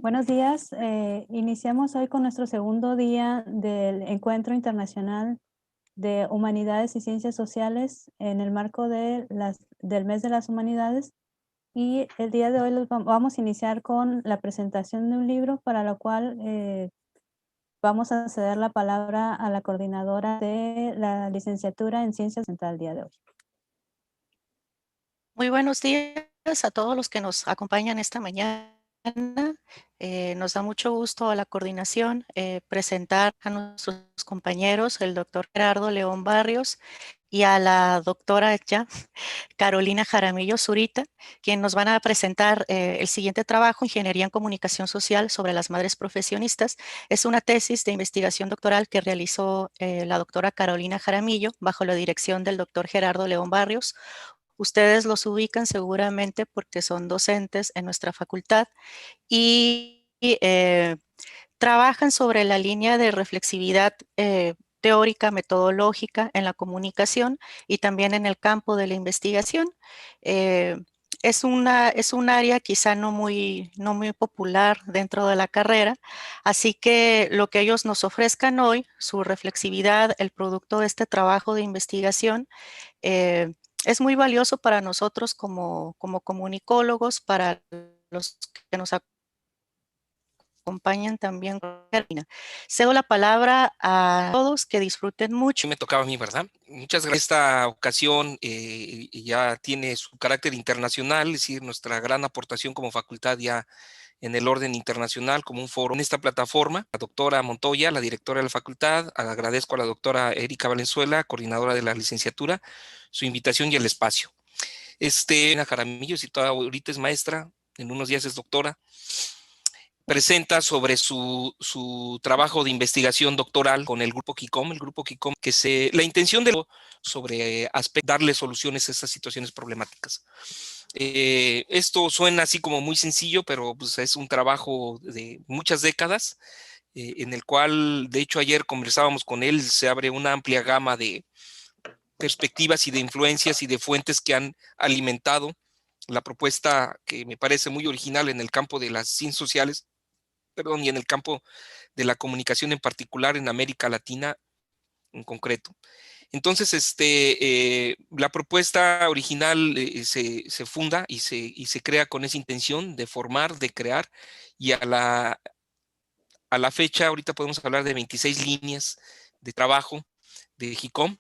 Buenos días. Iniciamos hoy con nuestro segundo día del Encuentro Internacional de Humanidades y Ciencias Sociales en el marco del Mes de las Humanidades. Y el día de hoy vamos a iniciar con la presentación de un libro para lo cual vamos a ceder la palabra a la coordinadora de la licenciatura en Ciencias el día de hoy. Muy buenos días a todos los que nos acompañan esta mañana. Nos da mucho gusto a la coordinación presentar a nuestros compañeros, el doctor Gerardo León Barrios y a la doctora ya Carolina Jaramillo Zurita, quien nos van a presentar el siguiente trabajo, Ingeniería en Comunicación Social sobre las Madres Profesionistas. Es una tesis de investigación doctoral que realizó la doctora Carolina Jaramillo bajo la dirección del doctor Gerardo León Barrios. Ustedes los ubican seguramente porque son docentes en nuestra facultad y trabajan sobre la línea de reflexividad teórica, metodológica en la comunicación y también en el campo de la investigación. Es un área quizá no muy popular dentro de la carrera, así que lo que ellos nos ofrezcan hoy, su reflexividad, el producto de este trabajo de investigación, es muy valioso para nosotros como comunicólogos, para los que nos acompañan también. Cedo la palabra a todos, que disfruten mucho. Me tocaba a mí, ¿verdad? Muchas gracias. Esta ocasión ya tiene su carácter internacional, es decir, nuestra gran aportación como facultad ya en el orden internacional, como un foro en esta plataforma. La doctora Montoya, la directora de la facultad, agradezco a la doctora Erika Valenzuela, coordinadora de la licenciatura, su invitación y el espacio. Ana Jaramillo, si toda ahorita es maestra, en unos días es doctora, presenta sobre su trabajo de investigación doctoral con el grupo KICOM, la intención de sobre darle soluciones a estas situaciones problemáticas. Esto suena así como muy sencillo, pero pues es un trabajo de muchas décadas, en el cual, de hecho, ayer conversábamos con él, se abre una amplia gama de perspectivas y de influencias y de fuentes que han alimentado la propuesta, que me parece muy original en el campo de las ciencias sociales, y en el campo de la comunicación en particular en América Latina en concreto. Entonces, la propuesta original se funda y se crea con esa intención de formar, de crear, y a la fecha, ahorita podemos hablar de 26 líneas de trabajo de JICOM.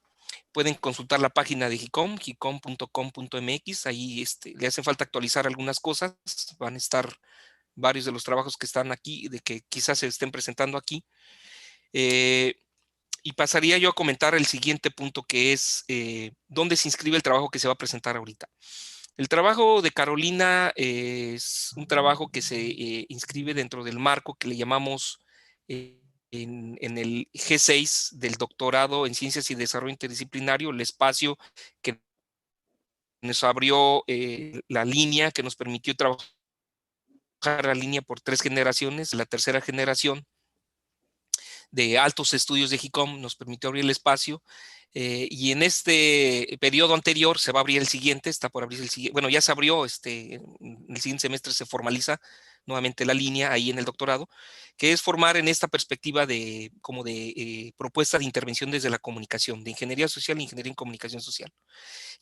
Pueden consultar la página de JICOM, jicom.com.mx, ahí le hacen falta actualizar algunas cosas, van a estar varios de los trabajos que están aquí, de que quizás se estén presentando aquí. Y pasaría yo a comentar el siguiente punto, que es dónde se inscribe el trabajo que se va a presentar ahorita. El trabajo de Carolina es un trabajo que se inscribe dentro del marco que le llamamos en el G6 del doctorado en Ciencias y Desarrollo Interdisciplinario, el espacio que nos abrió la línea, que nos permitió trabajar la línea por 3 generaciones. La tercera generación de altos estudios de JICOM nos permitió abrir el espacio, y en este periodo anterior se va a abrir el siguiente, está por abrir el siguiente, bueno, ya se abrió, en el siguiente semestre se formaliza nuevamente la línea ahí en el doctorado, que es formar en esta perspectiva de propuesta de intervención desde la comunicación, de ingeniería social e ingeniería en comunicación social.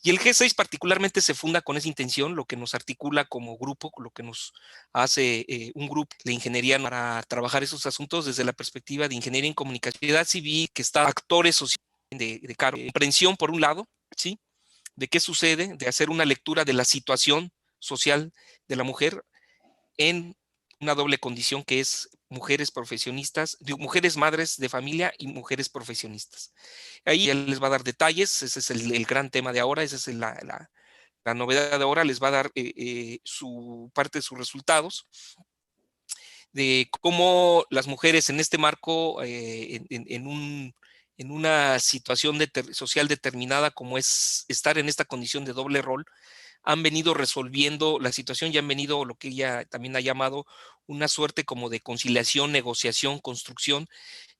Y el G6 particularmente se funda con esa intención, lo que nos articula como grupo, lo que nos hace un grupo de ingeniería para trabajar esos asuntos desde la perspectiva de ingeniería en comunicación, sociedad civil, que está actores sociales de comprensión por un lado, ¿sí? De qué sucede, de hacer una lectura de la situación social de la mujer en una doble condición, que es mujeres profesionistas, mujeres madres de familia y mujeres profesionistas. Ahí él les va a dar detalles, ese es el gran tema de ahora, esa es la novedad de ahora, les va a dar su parte de sus resultados, de cómo las mujeres en este marco, en una situación social determinada como es estar en esta condición de doble rol, han venido resolviendo la situación y han venido lo que ella también ha llamado una suerte como de conciliación, negociación, construcción,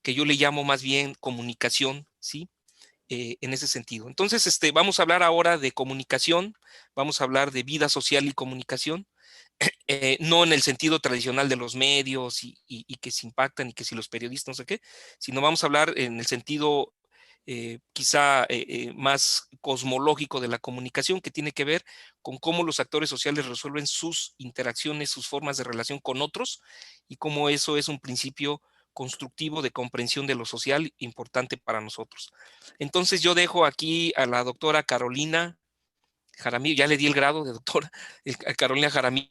que yo le llamo más bien comunicación, ¿sí? En ese sentido. Entonces, vamos a hablar ahora de comunicación, vamos a hablar de vida social y comunicación, no en el sentido tradicional de los medios y que se impactan y que si los periodistas no sé qué, sino vamos a hablar en el sentido quizá más cosmológico de la comunicación, que tiene que ver con cómo los actores sociales resuelven sus interacciones, sus formas de relación con otros y cómo eso es un principio constructivo de comprensión de lo social importante para nosotros. Entonces yo dejo aquí a la doctora Carolina Jaramillo, ya le di el grado de doctora, a Carolina Jaramillo,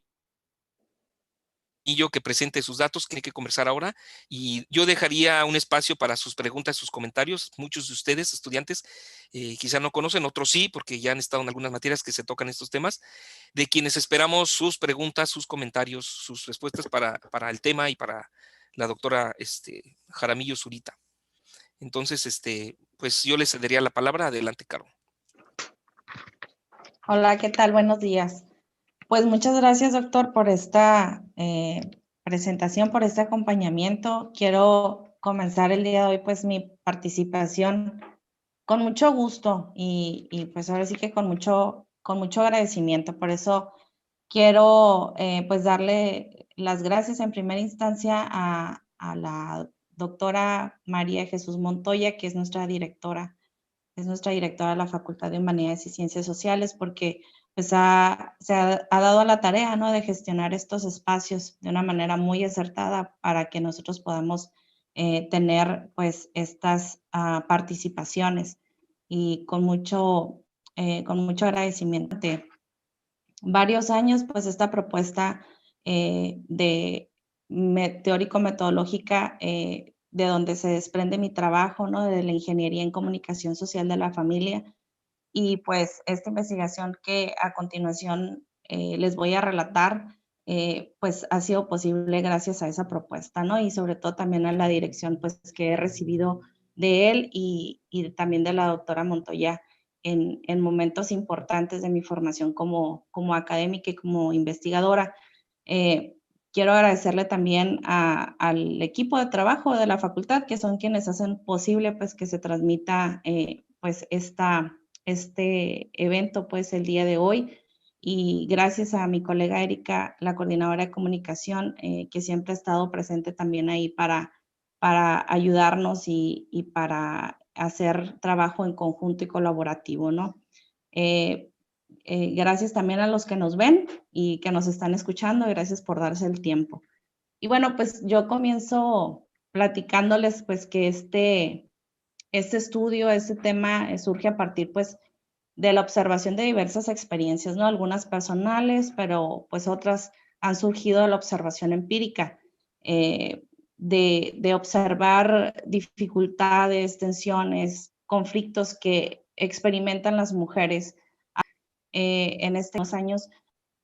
que presente sus datos, tiene que conversar ahora, y yo dejaría un espacio para sus preguntas, sus comentarios. Muchos de ustedes, estudiantes, quizá no conocen, otros sí, porque ya han estado en algunas materias que se tocan estos temas, de quienes esperamos sus preguntas, sus comentarios, sus respuestas para el tema y para la doctora Jaramillo Zurita. Entonces, pues yo le cedería la palabra. Adelante, Caro. Hola, ¿qué tal? Buenos días. Pues muchas gracias, doctor, por esta presentación, por este acompañamiento. Quiero comenzar el día de hoy, pues, mi participación con mucho gusto y pues ahora sí que con mucho agradecimiento. Por eso quiero, pues, darle las gracias en primera instancia a la doctora María Jesús Montoya, que es nuestra directora de la Facultad de Humanidades y Ciencias Sociales, porque pues se ha dado a la tarea, ¿no?, de gestionar estos espacios de una manera muy acertada para que nosotros podamos tener pues estas participaciones, y con mucho agradecimiento. De varios años, pues esta propuesta de teórico-metodológica, de donde se desprende mi trabajo, ¿no?, de la ingeniería en comunicación social de la familia, y pues esta investigación que a continuación les voy a relatar, pues ha sido posible gracias a esa propuesta, ¿no? Y sobre todo también a la dirección pues que he recibido de él y también de la doctora Montoya en momentos importantes de mi formación como académica y como investigadora. Quiero agradecerle también al equipo de trabajo de la facultad, que son quienes hacen posible pues que se transmita pues este evento pues el día de hoy, y gracias a mi colega Erika, la coordinadora de comunicación, que siempre ha estado presente también ahí para ayudarnos y para hacer trabajo en conjunto y colaborativo, ¿no? Gracias también a los que nos ven y que nos están escuchando, gracias por darse el tiempo. Y bueno, pues yo comienzo platicándoles pues que este estudio, este tema surge a partir pues de la observación de diversas experiencias, ¿no? Algunas personales, pero pues otras han surgido de la observación empírica, de observar dificultades, tensiones, conflictos que experimentan las mujeres. En estos años,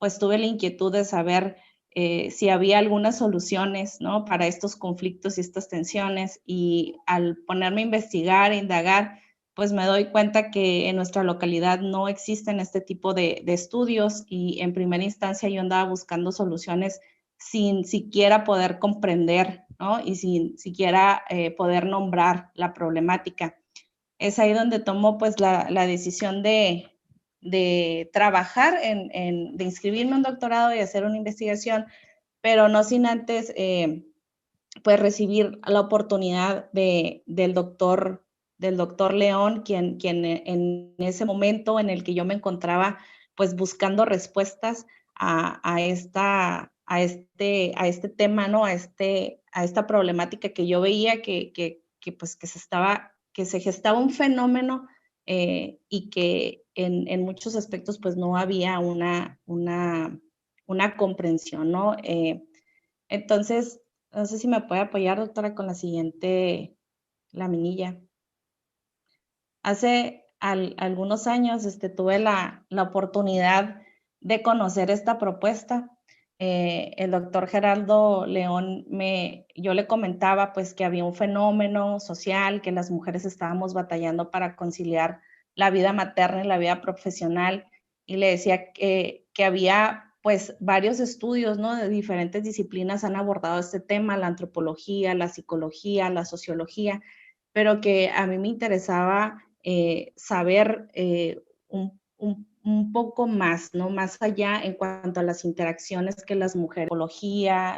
pues tuve la inquietud de saber si había algunas soluciones, ¿no?, para estos conflictos y estas tensiones, y al ponerme a investigar e indagar, pues me doy cuenta que en nuestra localidad no existen este tipo de estudios, y en primera instancia yo andaba buscando soluciones sin siquiera poder comprender, ¿no?, y sin siquiera poder nombrar la problemática. Es ahí donde tomo pues la decisión de trabajar de inscribirme en un doctorado y hacer una investigación, pero no sin antes pues recibir la oportunidad del doctor León, quien en ese momento en el que yo me encontraba pues buscando respuestas a este tema, ¿no?, a esta problemática que yo veía que se gestaba un fenómeno, y que en muchos aspectos pues no había una comprensión, ¿no? Entonces, no sé si me puede apoyar, doctora, con la siguiente laminilla. Hace algunos años tuve la oportunidad de conocer esta propuesta. El doctor Gerardo León, yo le comentaba pues que había un fenómeno social, que las mujeres estábamos batallando para conciliar la vida materna y la vida profesional, y le decía que había pues varios estudios, ¿no?, de diferentes disciplinas han abordado este tema, la antropología, la psicología, la sociología, pero que a mí me interesaba saber un poco más, ¿no? Más allá en cuanto a las interacciones que las mujeres,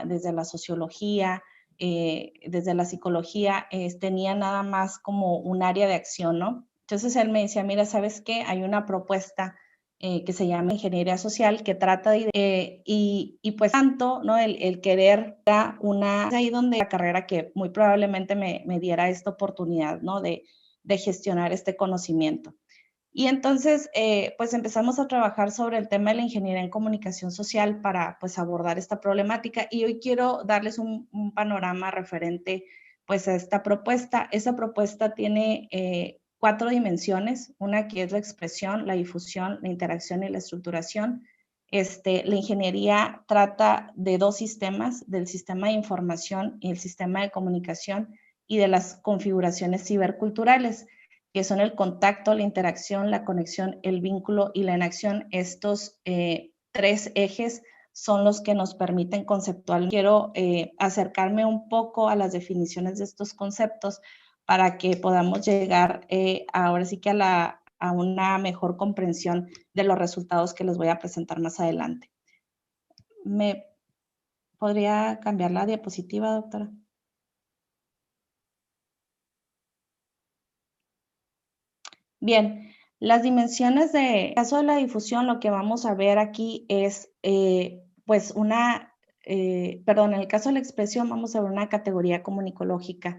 desde la sociología, desde la psicología, tenía nada más como un área de acción, ¿no? Entonces él me decía, mira, ¿sabes qué? Hay una propuesta que se llama Ingeniería Social, que trata de, y pues tanto, ¿no? El querer es ahí donde la carrera que muy probablemente me diera esta oportunidad, ¿no? De gestionar este conocimiento. Y entonces, pues empezamos a trabajar sobre el tema de la ingeniería en comunicación social para, pues, abordar esta problemática. Y hoy quiero darles un panorama referente, pues, a esta propuesta. Esta propuesta tiene 4 dimensiones, una que es la expresión, la difusión, la interacción y la estructuración. La ingeniería trata de 2 sistemas, del sistema de información y el sistema de comunicación, y de las configuraciones ciberculturales, que son el contacto, la interacción, la conexión, el vínculo y la enacción. Estos 3 ejes son los que nos permiten conceptual. Quiero acercarme un poco a las definiciones de estos conceptos para que podamos llegar ahora sí que a una mejor comprensión de los resultados que les voy a presentar más adelante. ¿Me podría cambiar la diapositiva, doctora? Bien, las dimensiones de caso de la difusión, lo que vamos a ver aquí es, pues en el caso de la expresión vamos a ver una categoría comunicológica,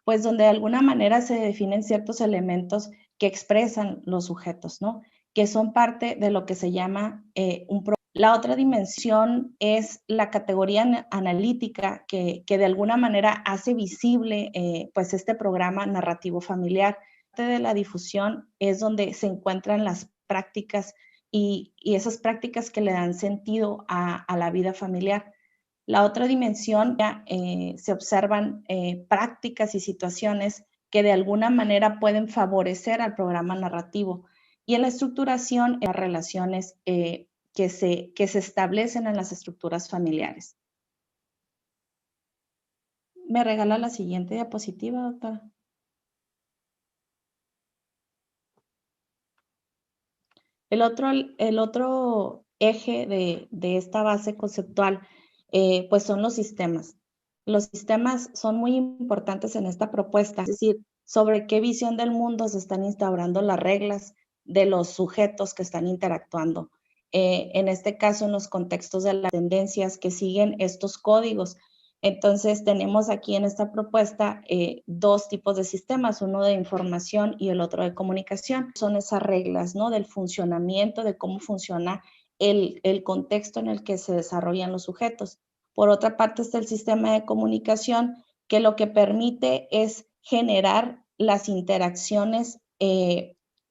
pues donde de alguna manera se definen ciertos elementos que expresan los sujetos, ¿no? Que son parte de lo que se llama La otra dimensión es la categoría analítica que de alguna manera hace visible, pues este programa narrativo familiar. De la difusión es donde se encuentran las prácticas y esas prácticas que le dan sentido a la vida familiar. La otra dimensión, se observan prácticas y situaciones que de alguna manera pueden favorecer al programa narrativo. Y en la estructuración, las relaciones que se establecen en las estructuras familiares. ¿Me regala la siguiente diapositiva, doctora? El otro eje de esta base conceptual, pues son los sistemas. Los sistemas son muy importantes en esta propuesta, es decir, sobre qué visión del mundo se están instaurando las reglas de los sujetos que están interactuando. En este caso, en los contextos de las tendencias que siguen estos códigos. Entonces, tenemos aquí en esta propuesta 2 tipos de sistemas, uno de información y el otro de comunicación. Son esas reglas, ¿no? Del funcionamiento, de cómo funciona el contexto en el que se desarrollan los sujetos. Por otra parte está el sistema de comunicación, que lo que permite es generar las interacciones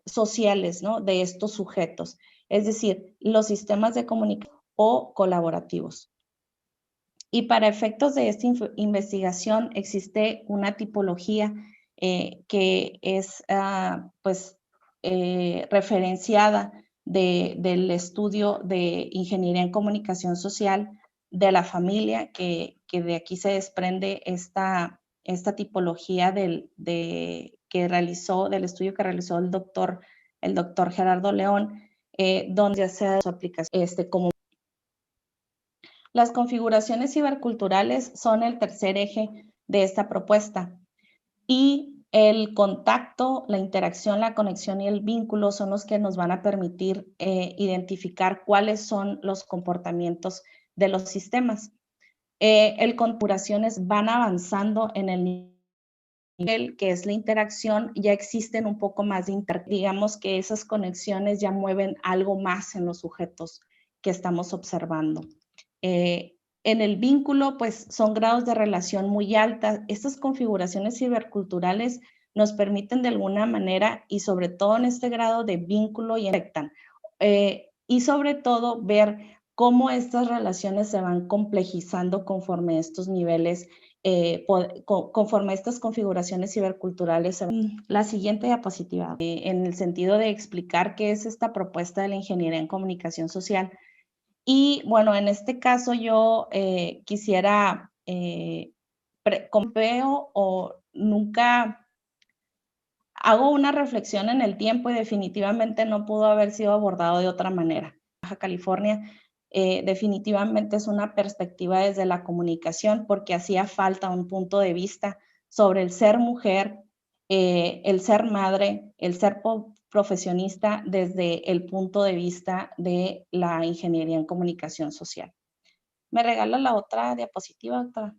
sociales, ¿no? De estos sujetos. Es decir, los sistemas de comunicación o colaborativos. Y para efectos de esta investigación existe una tipología que es referenciada del estudio de ingeniería en comunicación social de la familia, que de aquí se desprende esta tipología del estudio que realizó el doctor Gerardo León, donde ya sea su aplicación como. Las configuraciones ciberculturales son el tercer eje de esta propuesta y el contacto, la interacción, la conexión y el vínculo son los que nos van a permitir identificar cuáles son los comportamientos de los sistemas. Configuraciones van avanzando en el nivel que es la interacción, ya existen un poco más de digamos que esas conexiones ya mueven algo más en los sujetos que estamos observando. En el vínculo, pues son grados de relación muy altas. Estas configuraciones ciberculturales nos permiten de alguna manera y sobre todo en este grado de vínculo y afectan. Y sobre todo ver cómo estas relaciones se van complejizando conforme a estos niveles, conforme a estas configuraciones ciberculturales. La siguiente diapositiva, en el sentido de explicar qué es esta propuesta de la ingeniería en comunicación social. Y bueno, en este caso yo quisiera, veo o nunca hago una reflexión en el tiempo y definitivamente no pudo haber sido abordado de otra manera. Baja California definitivamente es una perspectiva desde la comunicación porque hacía falta un punto de vista sobre el ser mujer, el ser madre, el ser profesionista desde el punto de vista de la ingeniería en comunicación social. ¿Me regala la otra diapositiva, doctora?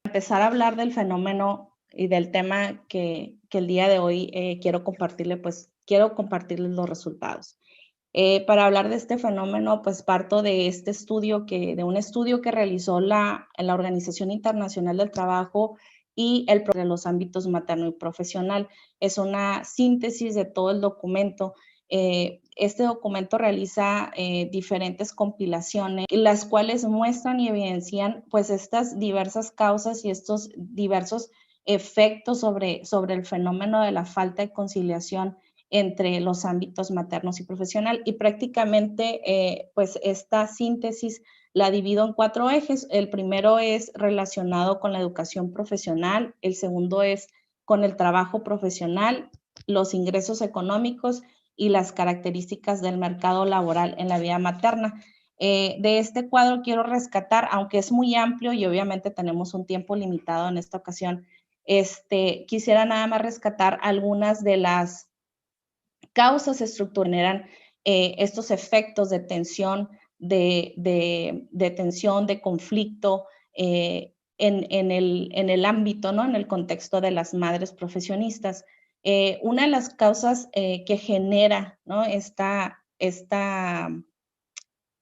Empezar a hablar del fenómeno y del tema que el día de hoy quiero compartirles los resultados. Para hablar de este fenómeno, pues parto de de un estudio que realizó la Organización Internacional del Trabajo y de los ámbitos materno y profesional. Es una síntesis de todo el documento. Este documento realiza diferentes compilaciones, las cuales muestran y evidencian pues estas diversas causas y estos diversos efectos sobre el fenómeno de la falta de conciliación entre los ámbitos maternos y profesional. Y prácticamente, pues esta síntesis la divido en 4 ejes. El primero es relacionado con la educación profesional, el segundo es con el trabajo profesional, los ingresos económicos y las características del mercado laboral en la vida materna. De este cuadro quiero rescatar, aunque es muy amplio y obviamente tenemos un tiempo limitado en esta ocasión, quisiera nada más rescatar algunas de las causas estructurales, estos efectos de tensión, de tensión, de conflicto en el ámbito, ¿no? En el contexto de las madres profesionistas. Una de las causas que genera, ¿no?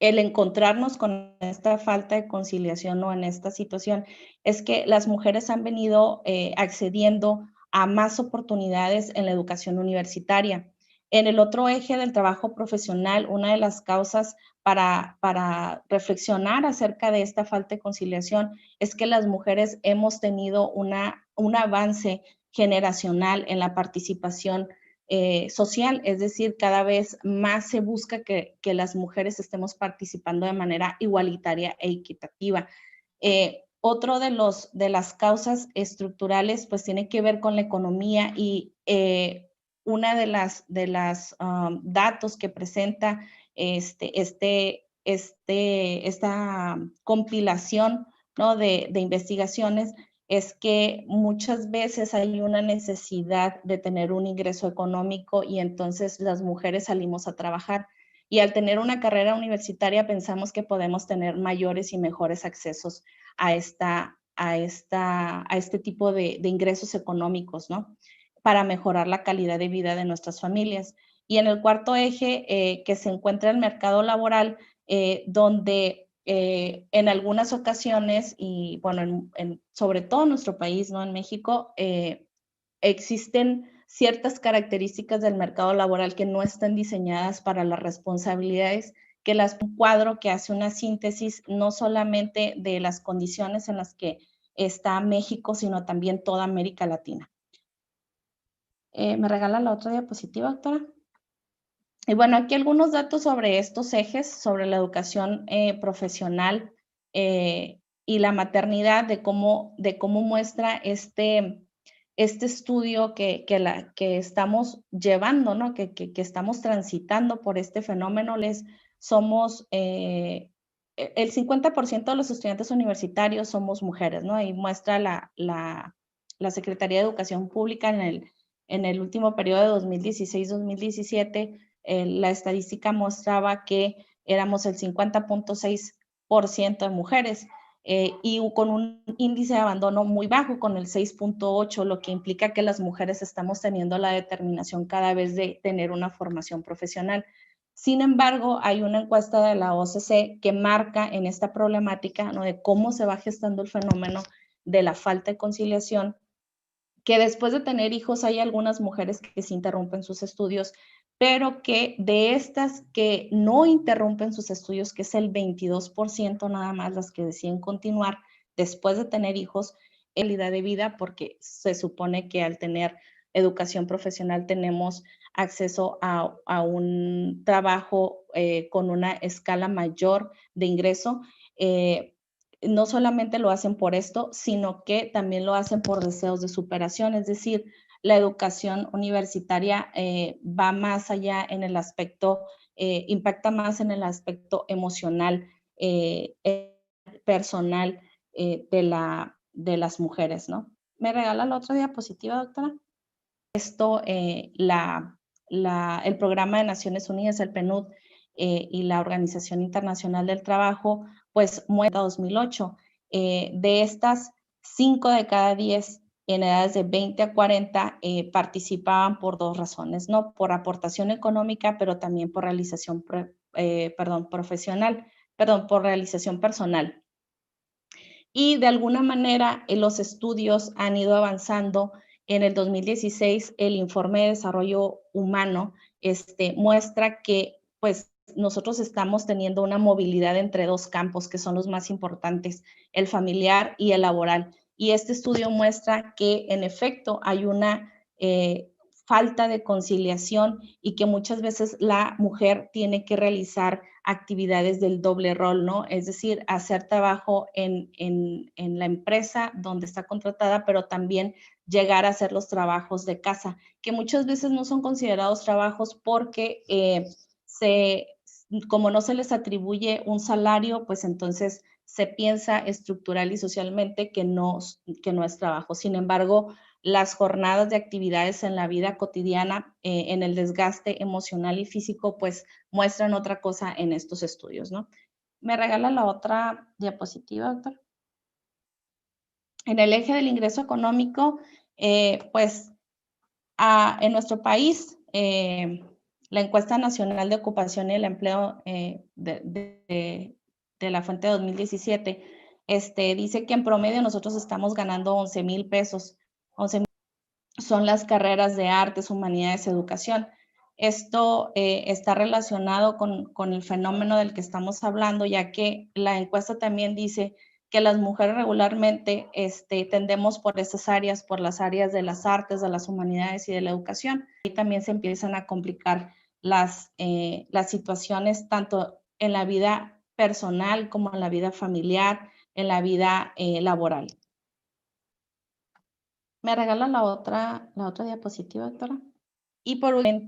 El encontrarnos con esta falta de conciliación o en esta situación es que las mujeres han venido accediendo a más oportunidades en la educación universitaria. En el otro eje del trabajo profesional, una de las causas para reflexionar acerca de esta falta de conciliación es que las mujeres hemos tenido un avance generacional en la participación social, es decir, cada vez más se busca que las mujeres estemos participando de manera igualitaria e equitativa. Otro de las causas estructurales pues tiene que ver con la economía y una de las datos que presenta esta compilación, ¿no? de investigaciones es que muchas veces hay una necesidad de tener un ingreso económico y entonces las mujeres salimos a trabajar. Y al tener una carrera universitaria pensamos que podemos tener mayores y mejores accesos a este tipo de ingresos económicos, ¿no? Para mejorar la calidad de vida de nuestras familias. Y en el cuarto eje, que se encuentra el mercado laboral, donde en algunas ocasiones, y bueno, sobre todo en nuestro país, ¿no? En México, existen ciertas características del mercado laboral que no están diseñadas para las responsabilidades, un cuadro que hace una síntesis no solamente de las condiciones en las que está México, sino también toda América Latina. ¿Me regala la otra diapositiva, doctora? Y bueno, aquí algunos datos sobre estos ejes, sobre la educación profesional y la maternidad, de cómo muestra este estudio que estamos llevando, ¿no? Que estamos transitando por este fenómeno. Somos, el 50% de los estudiantes universitarios somos mujeres, ¿no? Ahí muestra la Secretaría de Educación Pública en el último periodo de 2016-2017, la estadística mostraba que éramos el 50.6% de mujeres y con un índice de abandono muy bajo, con el 6.8, lo que implica que las mujeres estamos teniendo la determinación cada vez de tener una formación profesional. Sin embargo, hay una encuesta de la OCC que marca en esta problemática, ¿no? De cómo se va gestando el fenómeno de la falta de conciliación, que después de tener hijos hay algunas mujeres que se interrumpen sus estudios, pero que de estas que no interrumpen sus estudios, que es el 22% nada más las que deciden continuar después de tener hijos, calidad de vida, porque se supone que al tener educación profesional tenemos acceso a un trabajo con una escala mayor de ingreso. no solamente lo hacen por esto, sino que también lo hacen por deseos de superación, es decir, la educación universitaria va más allá en el aspecto, impacta más en el aspecto emocional, personal de las mujeres, ¿no? ¿Me regala la otra diapositiva, doctora? Esto, el Programa de Naciones Unidas, el PNUD, y la Organización Internacional del Trabajo, pues muestra 2008. De estas, 5 de cada 10 en edades de 20 a 40 participaban por 2 razones, ¿no? Por aportación económica, pero también por realización por realización personal. Y de alguna manera los estudios han ido avanzando. En el 2016, el Informe de Desarrollo Humano muestra que pues nosotros estamos teniendo una movilidad entre 2 campos que son los más importantes, el familiar y el laboral. Y este estudio muestra que en efecto hay una falta de conciliación y que muchas veces la mujer tiene que realizar actividades del doble rol, ¿no? Es decir, hacer trabajo en la empresa donde está contratada, pero también llegar a hacer los trabajos de casa, que muchas veces no son considerados trabajos porque como no se les atribuye un salario, pues entonces se piensa estructural y socialmente que no es trabajo. Sin embargo, las jornadas de actividades en la vida cotidiana, en el desgaste emocional y físico, pues muestran otra cosa en estos estudios, ¿no? ¿Me regala la otra diapositiva, doctor? En el eje del ingreso económico, pues en nuestro país, la Encuesta Nacional de Ocupación y el Empleo de la fuente de 2017 dice que en promedio nosotros estamos ganando 11,000 pesos. 11,000 son las carreras de artes, humanidades, educación. Esto está relacionado con el fenómeno del que estamos hablando, ya que la encuesta también dice que las mujeres regularmente tendemos por estas áreas, por las áreas de las artes, de las humanidades y de la educación. Y también se empiezan a complicar las situaciones tanto en la vida personal como en la vida familiar, en la vida laboral. ¿Me regalan la otra diapositiva, doctora? Y por último,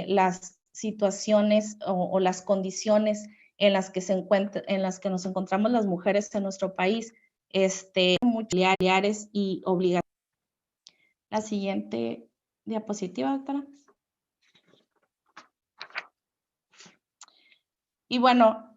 las situaciones o las condiciones en las que nos encontramos las mujeres en nuestro país, familiares y obligatorias. La siguiente diapositiva, doctora. Y bueno,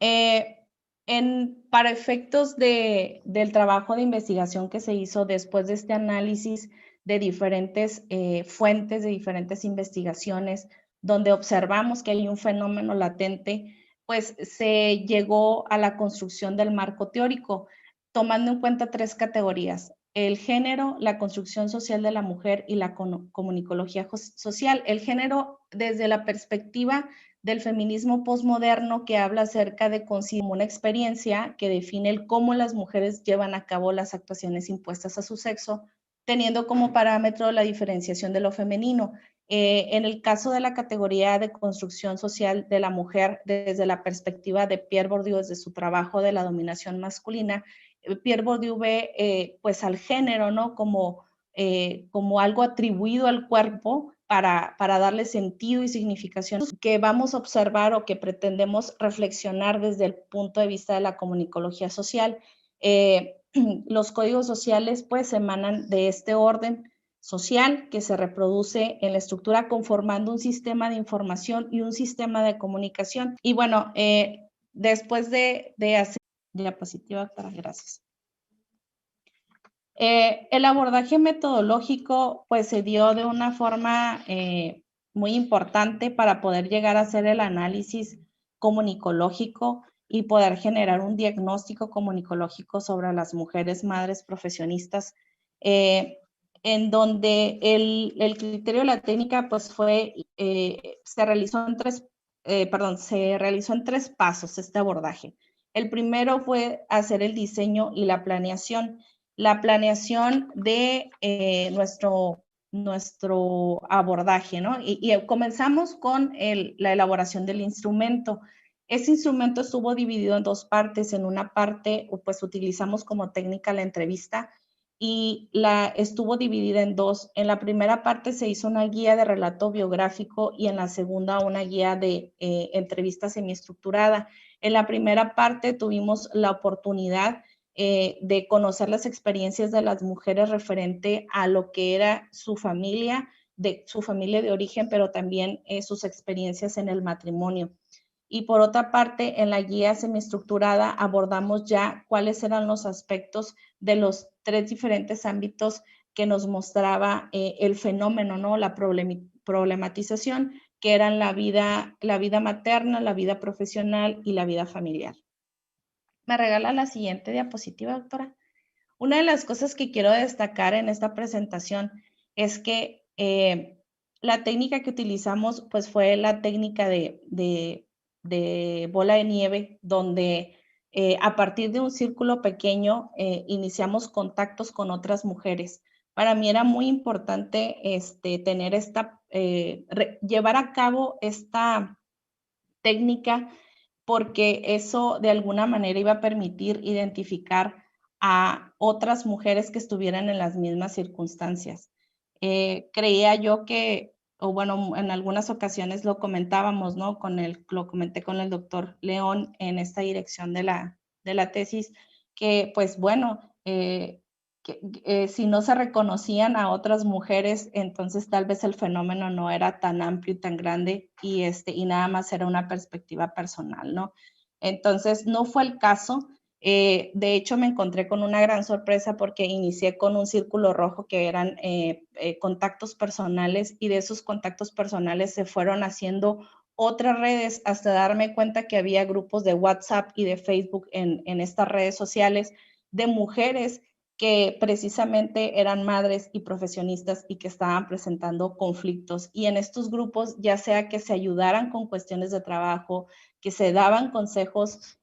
para efectos del trabajo de investigación que se hizo después de este análisis de diferentes fuentes, de diferentes investigaciones, donde observamos que hay un fenómeno latente, pues se llegó a la construcción del marco teórico, tomando en cuenta 3 categorías: el género, la construcción social de la mujer y la comunicología social. El género desde la perspectiva del feminismo posmoderno, que habla acerca de como una experiencia que define cómo las mujeres llevan a cabo las actuaciones impuestas a su sexo, teniendo como parámetro la diferenciación de lo femenino. En el caso de la categoría de construcción social de la mujer, desde la perspectiva de Pierre Bourdieu, desde su trabajo de la dominación masculina, Pierre Bourdieu ve pues al género, ¿no? Como algo atribuido al cuerpo para darle sentido y significación, que vamos a observar o que pretendemos reflexionar desde el punto de vista de la comunicología social. Los códigos sociales pues emanan de este orden social que se reproduce en la estructura conformando un sistema de información y un sistema de comunicación. Y bueno, después de hacer diapositiva, doctora, gracias. El abordaje metodológico pues se dio de una forma muy importante para poder llegar a hacer el análisis comunicológico y poder generar un diagnóstico comunicológico sobre las mujeres madres profesionistas, en donde el criterio de la técnica pues se realizó en 3 pasos este abordaje. El primero fue hacer el diseño y la planeación. La planeación de nuestro abordaje, ¿no? Y comenzamos con la elaboración del instrumento. Ese instrumento estuvo dividido en dos partes. En una parte, pues utilizamos como técnica la entrevista y estuvo dividida en dos. En la primera parte se hizo una guía de relato biográfico y en la segunda una guía de entrevista semiestructurada. En la primera parte tuvimos la oportunidad de conocer las experiencias de las mujeres referente a lo que era su familia de origen, pero también sus experiencias en el matrimonio. Y por otra parte, en la guía semiestructurada abordamos ya cuáles eran los aspectos de los tres diferentes ámbitos que nos mostraba el fenómeno, ¿no? La problematización, que eran la vida materna, la vida profesional y la vida familiar. ¿Me regala la siguiente diapositiva, doctora? Una de las cosas que quiero destacar en esta presentación es que la técnica que utilizamos pues fue la técnica de bola de nieve, donde a partir de un círculo pequeño iniciamos contactos con otras mujeres. Para mí era muy importante tener llevar a cabo esta técnica porque eso de alguna manera iba a permitir identificar a otras mujeres que estuvieran en las mismas circunstancias. Creía yo que, o bueno, en algunas ocasiones lo comentábamos, ¿no? Lo comenté con el doctor León en esta dirección de la tesis, que pues bueno, si no se reconocían a otras mujeres, entonces tal vez el fenómeno no era tan amplio y tan grande y nada más era una perspectiva personal, ¿no? Entonces, no fue el caso. De hecho, me encontré con una gran sorpresa porque inicié con un círculo rojo que eran contactos personales y de esos contactos personales se fueron haciendo otras redes hasta darme cuenta que había grupos de WhatsApp y de Facebook en estas redes sociales de mujeres que precisamente eran madres y profesionistas y que estaban presentando conflictos. Y en estos grupos, ya sea que se ayudaran con cuestiones de trabajo, que se daban consejos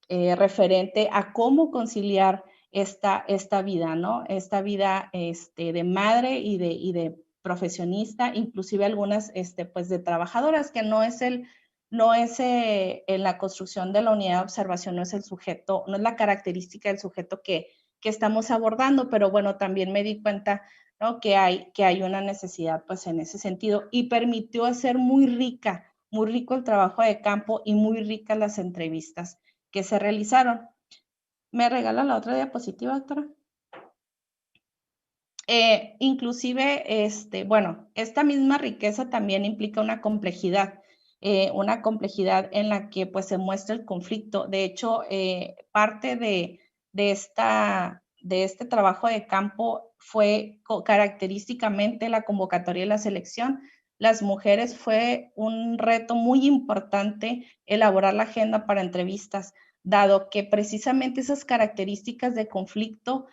referente a cómo conciliar esta vida, ¿no? Esta vida de madre y de profesionista, inclusive algunas pues de trabajadoras, que no es en la construcción de la unidad de observación, no es el sujeto, no es la característica del sujeto que estamos abordando, pero bueno, también me di cuenta, ¿no? que hay una necesidad pues en ese sentido y permitió hacer muy rico el trabajo de campo y muy ricas las entrevistas que se realizaron. ¿Me regala la otra diapositiva, doctora? Inclusive, bueno, esta misma riqueza también implica una complejidad en la que pues se muestra el conflicto. De hecho, parte de este trabajo de campo fue característicamente la convocatoria y la selección. Las mujeres fue un reto muy importante elaborar la agenda para entrevistas, dado que precisamente esas características de conflicto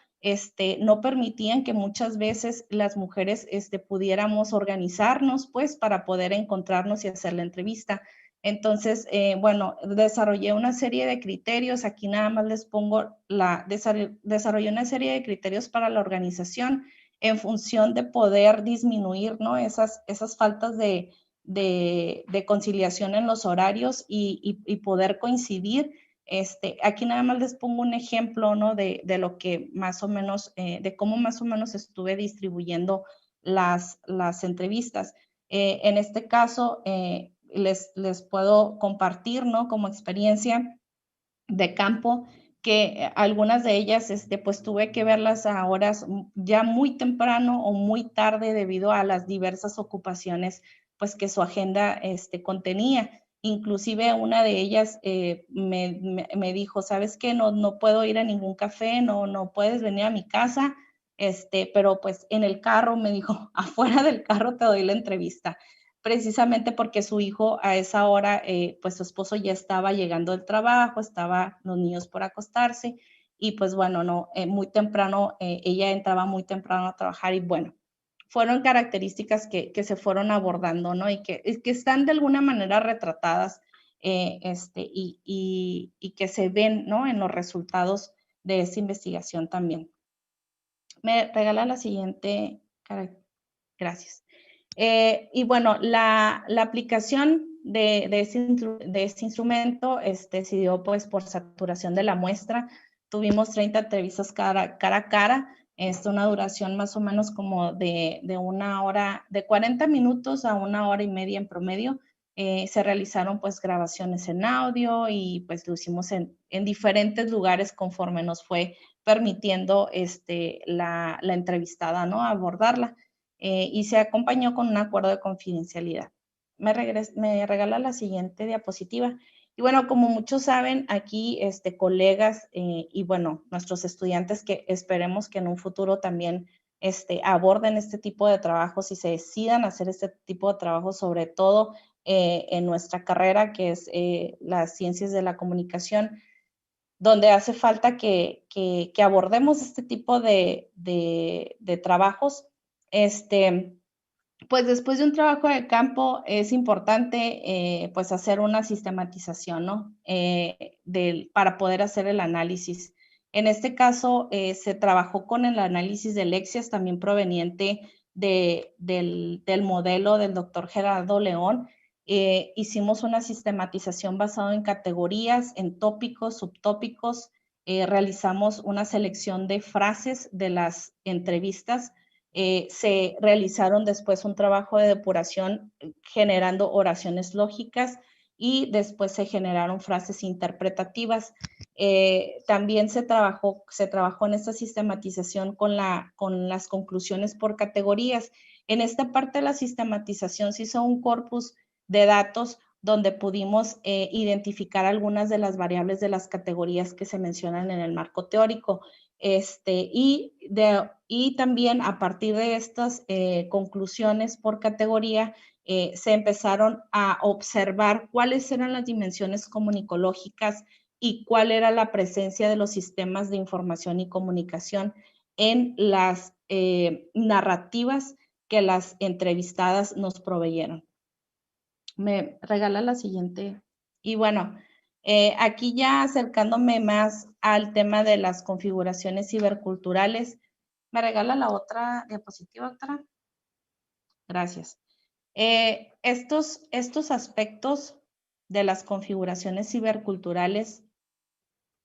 no permitían que muchas veces las mujeres pudiéramos organizarnos pues para poder encontrarnos y hacer la entrevista. Entonces, bueno, desarrollé una serie de criterios, aquí nada más les pongo, desarrollé una serie de criterios para la organización en función de poder disminuir, ¿no? Esas faltas de conciliación en los horarios y poder coincidir. Aquí nada más les pongo un ejemplo, ¿no? De lo que más o menos, de cómo más o menos estuve distribuyendo las entrevistas. En este caso, les puedo compartir, ¿no? Como experiencia de campo, que algunas de ellas, pues tuve que verlas a horas ya muy temprano o muy tarde debido a las diversas ocupaciones, pues que su agenda contenía. Inclusive una de ellas me dijo, ¿sabes qué? No puedo ir a ningún café, no puedes venir a mi casa, pero pues en el carro, me dijo, afuera del carro te doy la entrevista. Precisamente porque su hijo a esa hora, pues su esposo ya estaba llegando del trabajo, estaban los niños por acostarse y pues bueno, no, muy temprano, ella entraba muy temprano a trabajar y bueno, fueron características que se fueron abordando, ¿no? Y que están de alguna manera retratadas y que se ven, ¿no? En los resultados de esta investigación también. Me regala la siguiente, gracias. Y bueno, la aplicación de este instrumento se dio pues por saturación de la muestra. Tuvimos 30 entrevistas cara a cara, una duración más o menos como de 1 hora, de 40 minutos a 1 hora y media en promedio. Se realizaron pues grabaciones en audio y pues lo hicimos en diferentes lugares conforme nos fue permitiendo la entrevistada, ¿no? Abordarla. Y se acompañó con un acuerdo de confidencialidad. Me regala la siguiente diapositiva. Y bueno, como muchos saben, aquí colegas y bueno, nuestros estudiantes que esperemos que en un futuro también aborden este tipo de trabajos y se decidan hacer este tipo de trabajos, sobre todo en nuestra carrera, que es las ciencias de la comunicación, donde hace falta que abordemos este tipo de trabajos. Pues después de un trabajo de campo es importante pues hacer una sistematización, ¿no? Para poder hacer el análisis. En este caso se trabajó con el análisis de Lexias, también proveniente del modelo del doctor Gerardo León. Hicimos una sistematización basada en categorías, en tópicos, subtópicos. Realizamos una selección de frases de las entrevistas. Se realizaron después un trabajo de depuración generando oraciones lógicas y después se generaron frases interpretativas. También se trabajó en esta sistematización con las conclusiones por categorías. En esta parte de la sistematización se hizo un corpus de datos donde pudimos identificar algunas de las variables de las categorías que se mencionan en el marco teórico. Y también a partir de estas conclusiones por categoría, se empezaron a observar cuáles eran las dimensiones comunicológicas y cuál era la presencia de los sistemas de información y comunicación en las narrativas que las entrevistadas nos proveyeron. Me regala la siguiente. Y bueno, aquí ya acercándome más al tema de las configuraciones ciberculturales, ¿me regala la otra diapositiva, doctora? Gracias. Estos aspectos de las configuraciones ciberculturales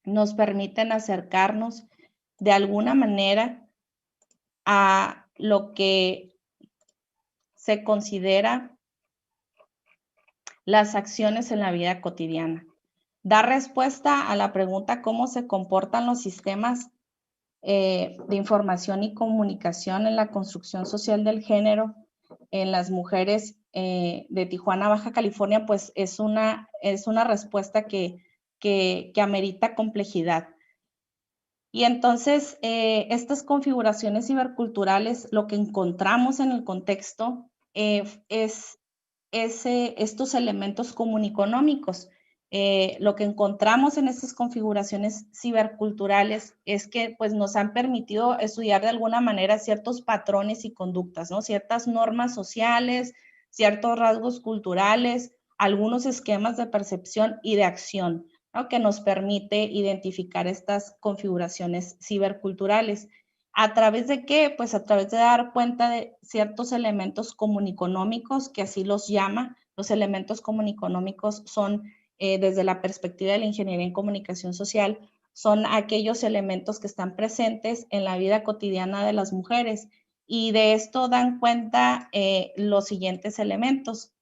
nos permiten acercarnos de alguna manera a lo que se considera las acciones en la vida cotidiana. Dar respuesta a la pregunta cómo se comportan los sistemas de información y comunicación en la construcción social del género en las mujeres de Tijuana, Baja California, pues es una respuesta que amerita complejidad. Y entonces, estas configuraciones ciberculturales, lo que encontramos en el contexto es estos elementos comuniconómicos. Lo que encontramos en estas configuraciones ciberculturales es que pues, nos han permitido estudiar de alguna manera ciertos patrones y conductas, ¿no? Ciertas normas sociales, ciertos rasgos culturales, algunos esquemas de percepción y de acción, ¿no? Que nos permite identificar estas configuraciones ciberculturales. ¿A través de qué? Pues a través de dar cuenta de ciertos elementos comuniconómicos, que así los llama. Los elementos comuniconómicos son, desde la perspectiva de la ingeniería en comunicación social, son aquellos elementos que están presentes en la vida cotidiana de las mujeres. Y de esto dan cuenta los siguientes elementos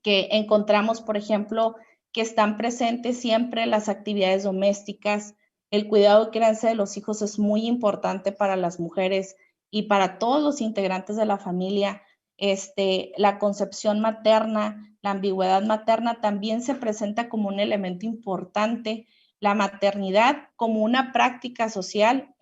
que encontramos, por ejemplo, que están presentes siempre las actividades domésticas. El cuidado y crianza de los hijos es muy importante para las mujeres y para todos los integrantes de la familia. La concepción materna, la ambigüedad materna también se presenta como un elemento importante. La maternidad como una práctica social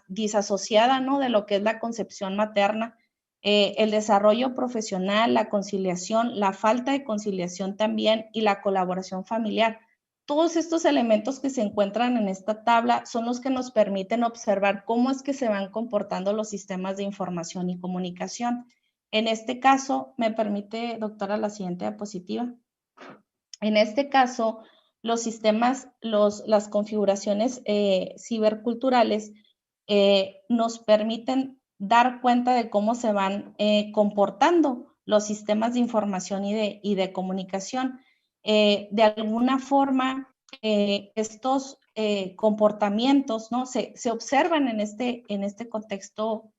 disasociada, ¿no? De lo que es la concepción materna. El desarrollo profesional, la conciliación, la falta de conciliación también y la colaboración familiar. Todos estos elementos que se encuentran en esta tabla son los que nos permiten observar cómo es que se van comportando los sistemas de información y comunicación. En este caso, me permite, doctora, la siguiente diapositiva. En este caso, los sistemas, las configuraciones ciberculturales nos permiten dar cuenta de cómo se van comportando. los sistemas de información y de comunicación. De alguna forma, estos comportamientos, ¿no? se observan en este contexto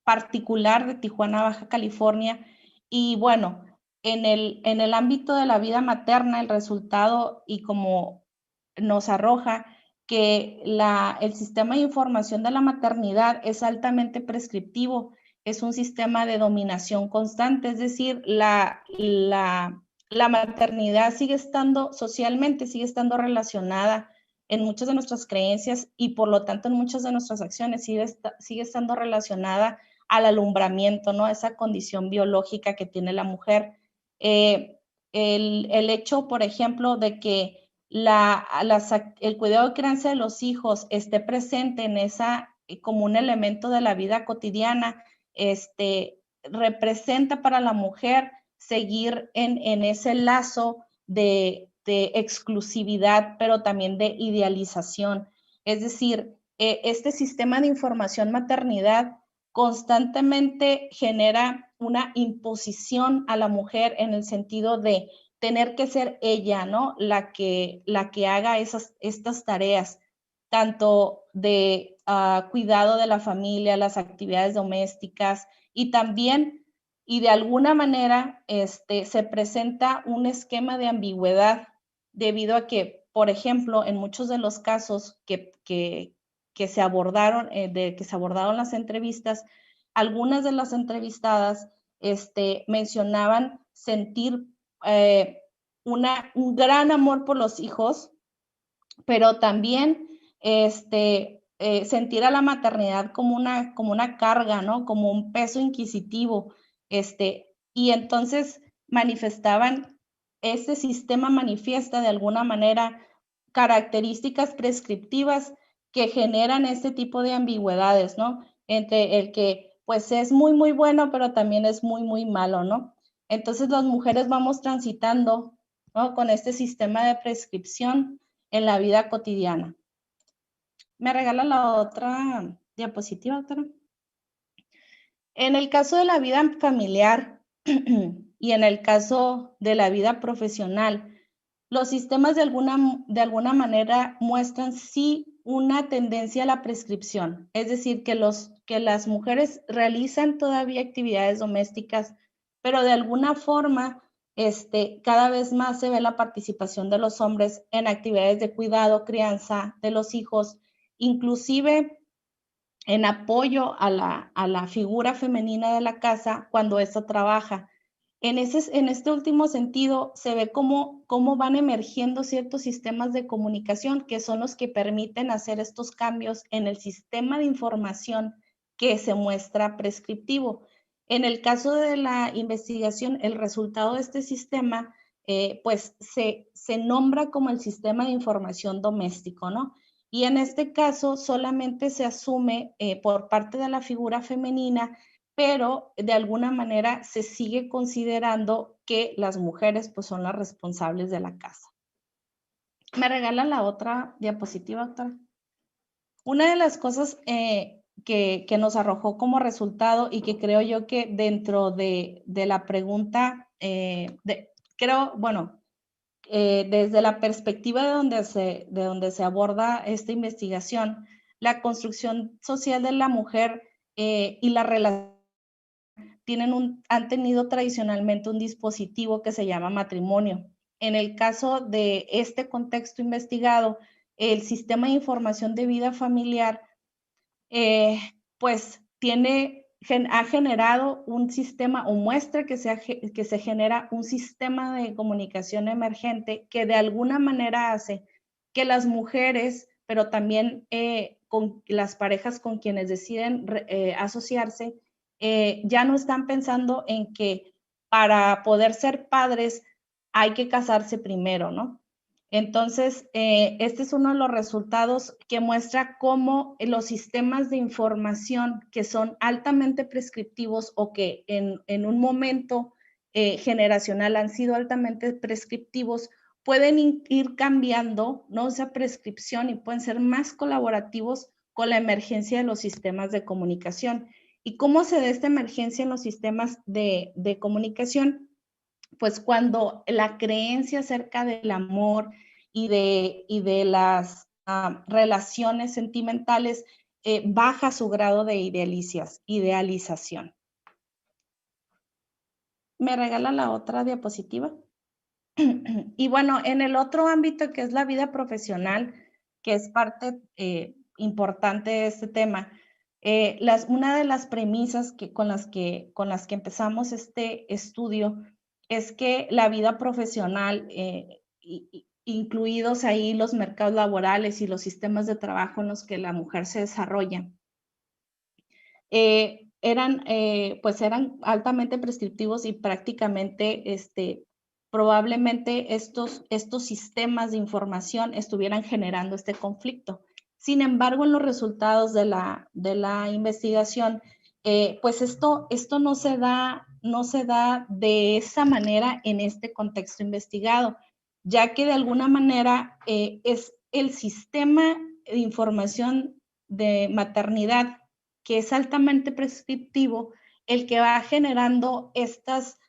particular de Tijuana, Baja California. Y bueno, en el ámbito de la vida materna, el resultado, y como nos arroja, que el sistema de información de la maternidad es altamente prescriptivo, es un sistema de dominación constante, es decir, la maternidad sigue estando socialmente, sigue estando relacionada en muchas de nuestras creencias y por lo tanto en muchas de nuestras acciones sigue estando relacionada al alumbramiento, ¿no? Esa condición biológica que tiene la mujer. El hecho, por ejemplo, de que el cuidado de crianza de los hijos esté presente en como un elemento de la vida cotidiana, representa para la mujer seguir en ese lazo de exclusividad, pero también de idealización. Es decir, este sistema de información maternidad constantemente genera una imposición a la mujer en el sentido de tener que ser ella, ¿no? La que haga estas tareas, tanto de cuidado de la familia, las actividades domésticas, y también, y de alguna manera, se presenta un esquema de ambigüedad debido a que, por ejemplo, en muchos de los casos que se abordaron, las entrevistas, algunas de las entrevistadas mencionaban sentir un gran amor por los hijos, pero también sentir a la maternidad como una carga, ¿no? Como un peso inquisitivo, y entonces ese sistema manifiesta de alguna manera características prescriptivas que generan este tipo de ambigüedades, ¿no? Entre el que pues es muy, muy bueno, pero también es muy, muy malo, ¿no? Entonces las mujeres vamos transitando, ¿no? Con este sistema de prescripción en la vida cotidiana. ¿Me regala la otra diapositiva, doctora? En el caso de la vida familiar y en el caso de la vida profesional, los sistemas de alguna manera muestran sí una tendencia a la prescripción, es decir, que las mujeres realizan todavía actividades domésticas, pero de alguna forma cada vez más se ve la participación de los hombres en actividades de cuidado, crianza de los hijos, inclusive en apoyo a la figura femenina de la casa cuando ésta trabaja. En este último sentido, se ve cómo van emergiendo ciertos sistemas de comunicación que son los que permiten hacer estos cambios en el sistema de información que se muestra prescriptivo. En el caso de la investigación, el resultado de este sistema, pues se nombra como el sistema de información doméstico, ¿no? Y en este caso solamente se asume por parte de la figura femenina, pero de alguna manera se sigue considerando que las mujeres pues son las responsables de la casa. ¿Me regalan la otra diapositiva, doctora? Una de las cosas que nos arrojó como resultado y que creo yo que dentro de la pregunta, desde la perspectiva de donde se aborda esta investigación, la construcción social de la mujer y la relación han tenido tradicionalmente un dispositivo que se llama matrimonio. En el caso de este contexto investigado, el sistema de información de vida familiar, pues ha generado un sistema o muestra que se genera un sistema de comunicación emergente que de alguna manera hace que las mujeres, pero también con las parejas con quienes deciden asociarse, ya no están pensando en que para poder ser padres hay que casarse primero, ¿no? Entonces, este es uno de los resultados que muestra cómo los sistemas de información que son altamente prescriptivos o que en un momento generacional han sido altamente prescriptivos, pueden ir cambiando, ¿no? Esa prescripción y pueden ser más colaborativos con la emergencia de los sistemas de comunicación. ¿Y cómo se da esta emergencia en los sistemas de comunicación? Pues cuando la creencia acerca del amor y de las relaciones sentimentales baja su grado de idealización. ¿Me regala la otra diapositiva? Y bueno, en el otro ámbito que es la vida profesional, que es parte importante de este tema, una de las premisas con las que empezamos este estudio es que la vida profesional, incluidos ahí los mercados laborales y los sistemas de trabajo en los que la mujer se desarrolla, eran altamente prescriptivos y prácticamente probablemente estos sistemas de información estuvieran generando este conflicto. Sin embargo, en los resultados de la investigación, pues esto no se da de esa manera en este contexto investigado, ya que de alguna manera es el sistema de información de maternidad que es altamente prescriptivo el que va generando estas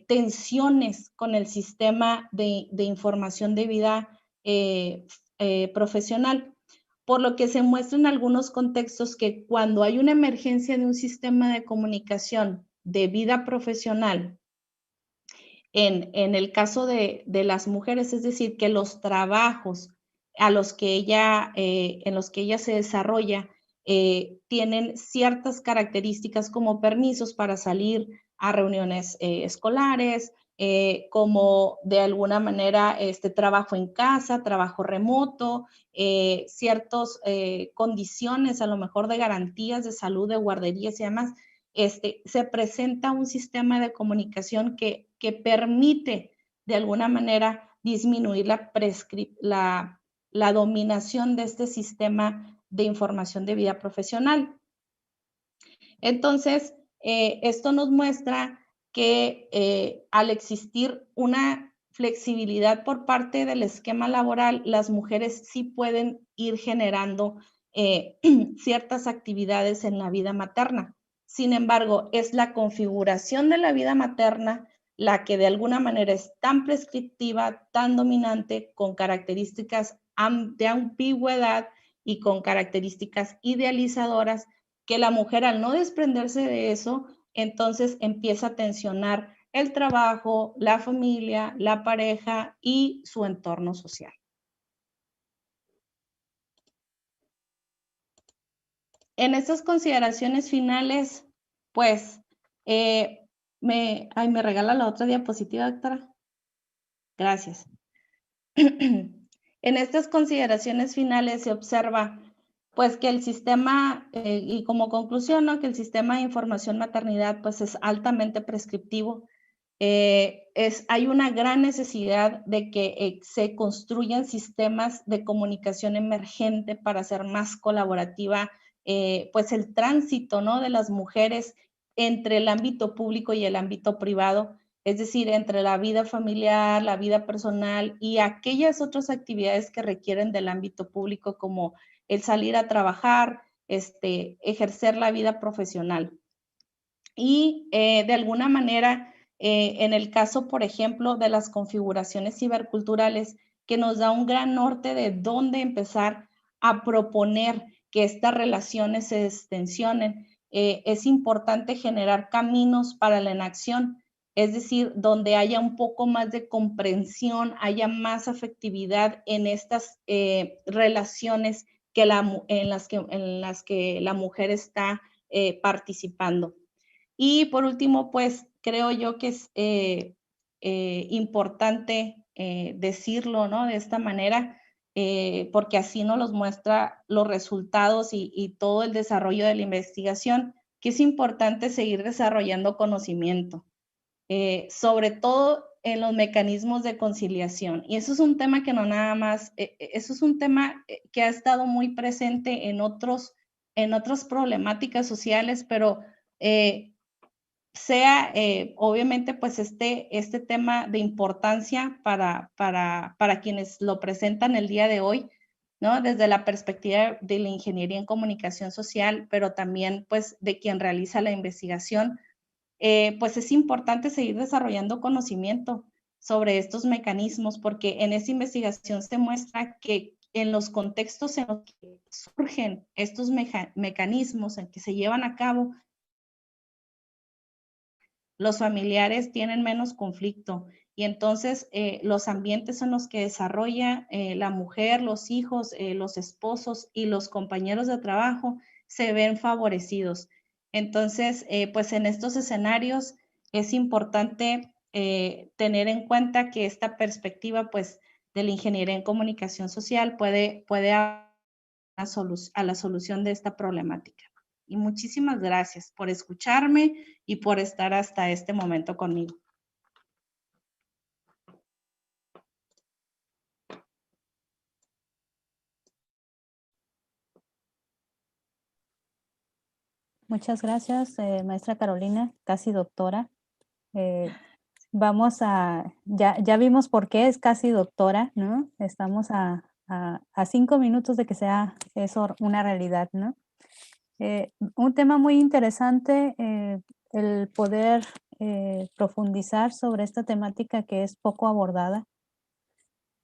tensiones con el sistema de información de vida profesional, por lo que se muestra en algunos contextos que cuando hay una emergencia de un sistema de comunicación de vida profesional, en el caso de las mujeres, es decir, que los trabajos en los que ella se desarrolla tienen ciertas características como permisos para salir a reuniones escolares, como de alguna manera trabajo en casa, trabajo remoto, ciertas condiciones a lo mejor de garantías de salud, de guarderías y demás, se presenta un sistema de comunicación que permite de alguna manera disminuir la dominación de este sistema de información de vida profesional. Entonces, esto nos muestra que al existir una flexibilidad por parte del esquema laboral, las mujeres sí pueden ir generando ciertas actividades en la vida materna. Sin embargo, es la configuración de la vida materna la que de alguna manera es tan prescriptiva, tan dominante, con características de ambigüedad y con características idealizadoras, que la mujer al no desprenderse de eso, entonces empieza a tensionar el trabajo, la familia, la pareja y su entorno social. En estas consideraciones finales, pues, me regala la otra diapositiva, doctora. Gracias. En estas consideraciones finales se observa pues que el sistema, y como conclusión, ¿no?, que el sistema de información maternidad pues es altamente prescriptivo. Hay una gran necesidad de que se construyan sistemas de comunicación emergente para hacer más colaborativa pues el tránsito, ¿no?, de las mujeres entre el ámbito público y el ámbito privado, es decir, entre la vida familiar, la vida personal y aquellas otras actividades que requieren del ámbito público, como el salir a trabajar, ejercer la vida profesional. Y de alguna manera, en el caso, por ejemplo, de las configuraciones ciberculturales, que nos da un gran norte de dónde empezar a proponer que estas relaciones se extensionen, es importante generar caminos para la inacción, es decir, donde haya un poco más de comprensión, haya más afectividad en estas relaciones en las que la mujer está participando. Y por último, pues creo yo que es importante decirlo, ¿no?, de esta manera, porque así nos los muestra los resultados y todo el desarrollo de la investigación, que es importante seguir desarrollando conocimiento, sobre todo en los mecanismos de conciliación. Y eso es un tema que no nada más, eso es un tema que ha estado muy presente en otras problemáticas sociales, pero obviamente pues este tema de importancia para quienes lo presentan el día de hoy, ¿no? Desde la perspectiva de la ingeniería en comunicación social, pero también pues de quien realiza la investigación, pues es importante seguir desarrollando conocimiento sobre estos mecanismos, porque en esa investigación se muestra que en los contextos en los que surgen estos mecanismos, en que se llevan a cabo, los familiares tienen menos conflicto y entonces los ambientes en los que desarrolla la mujer, los hijos, los esposos y los compañeros de trabajo se ven favorecidos. Entonces, pues en estos escenarios es importante tener en cuenta que esta perspectiva pues de la ingeniería en comunicación social puede a la solución de esta problemática. Y muchísimas gracias por escucharme y por estar hasta este momento conmigo. Muchas gracias, maestra Carolina, casi doctora. Vamos ya vimos por qué es casi doctora, ¿no? Estamos a 5 minutos de que sea eso una realidad, ¿no? Un tema muy interesante, el poder profundizar sobre esta temática que es poco abordada.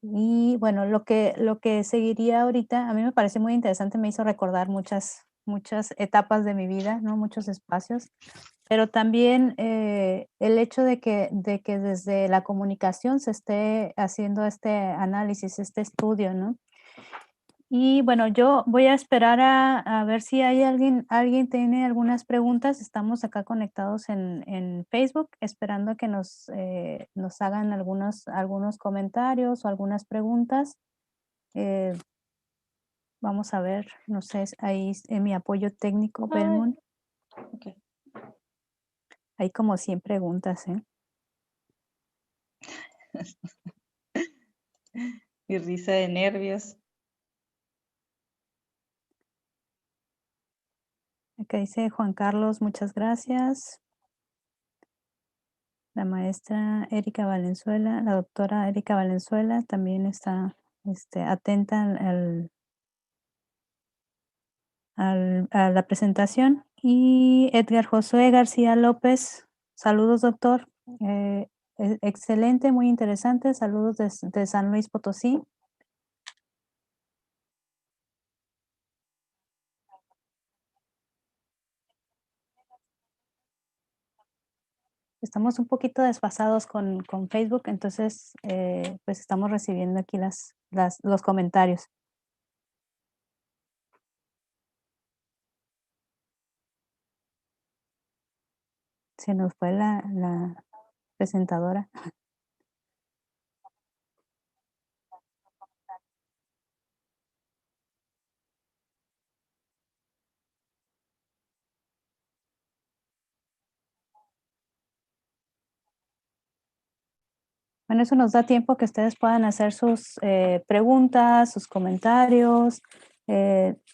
Y bueno, lo que seguiría ahorita, a mí me parece muy interesante, me hizo recordar muchas etapas de mi vida, ¿no? Muchos espacios, pero también el hecho de que desde la comunicación se esté haciendo este análisis, este estudio, ¿no? Y bueno, yo voy a esperar a ver si hay alguien tiene algunas preguntas. Estamos acá conectados en Facebook, esperando que nos hagan algunos comentarios o algunas preguntas. Vamos a ver, no sé, ahí en mi apoyo técnico, Belmont. Okay. Hay como 100 preguntas, ¿eh? Y risa de nervios. Acá dice Juan Carlos, muchas gracias. La maestra Erika Valenzuela, la doctora Erika Valenzuela también está atenta a la presentación. Y Edgar Josué García López, saludos doctor. Excelente, muy interesante. Saludos de San Luis Potosí. Estamos un poquito desfasados con Facebook, entonces pues estamos recibiendo aquí los comentarios. Se nos fue la presentadora. Bueno, eso nos da tiempo que ustedes puedan hacer sus preguntas, sus comentarios,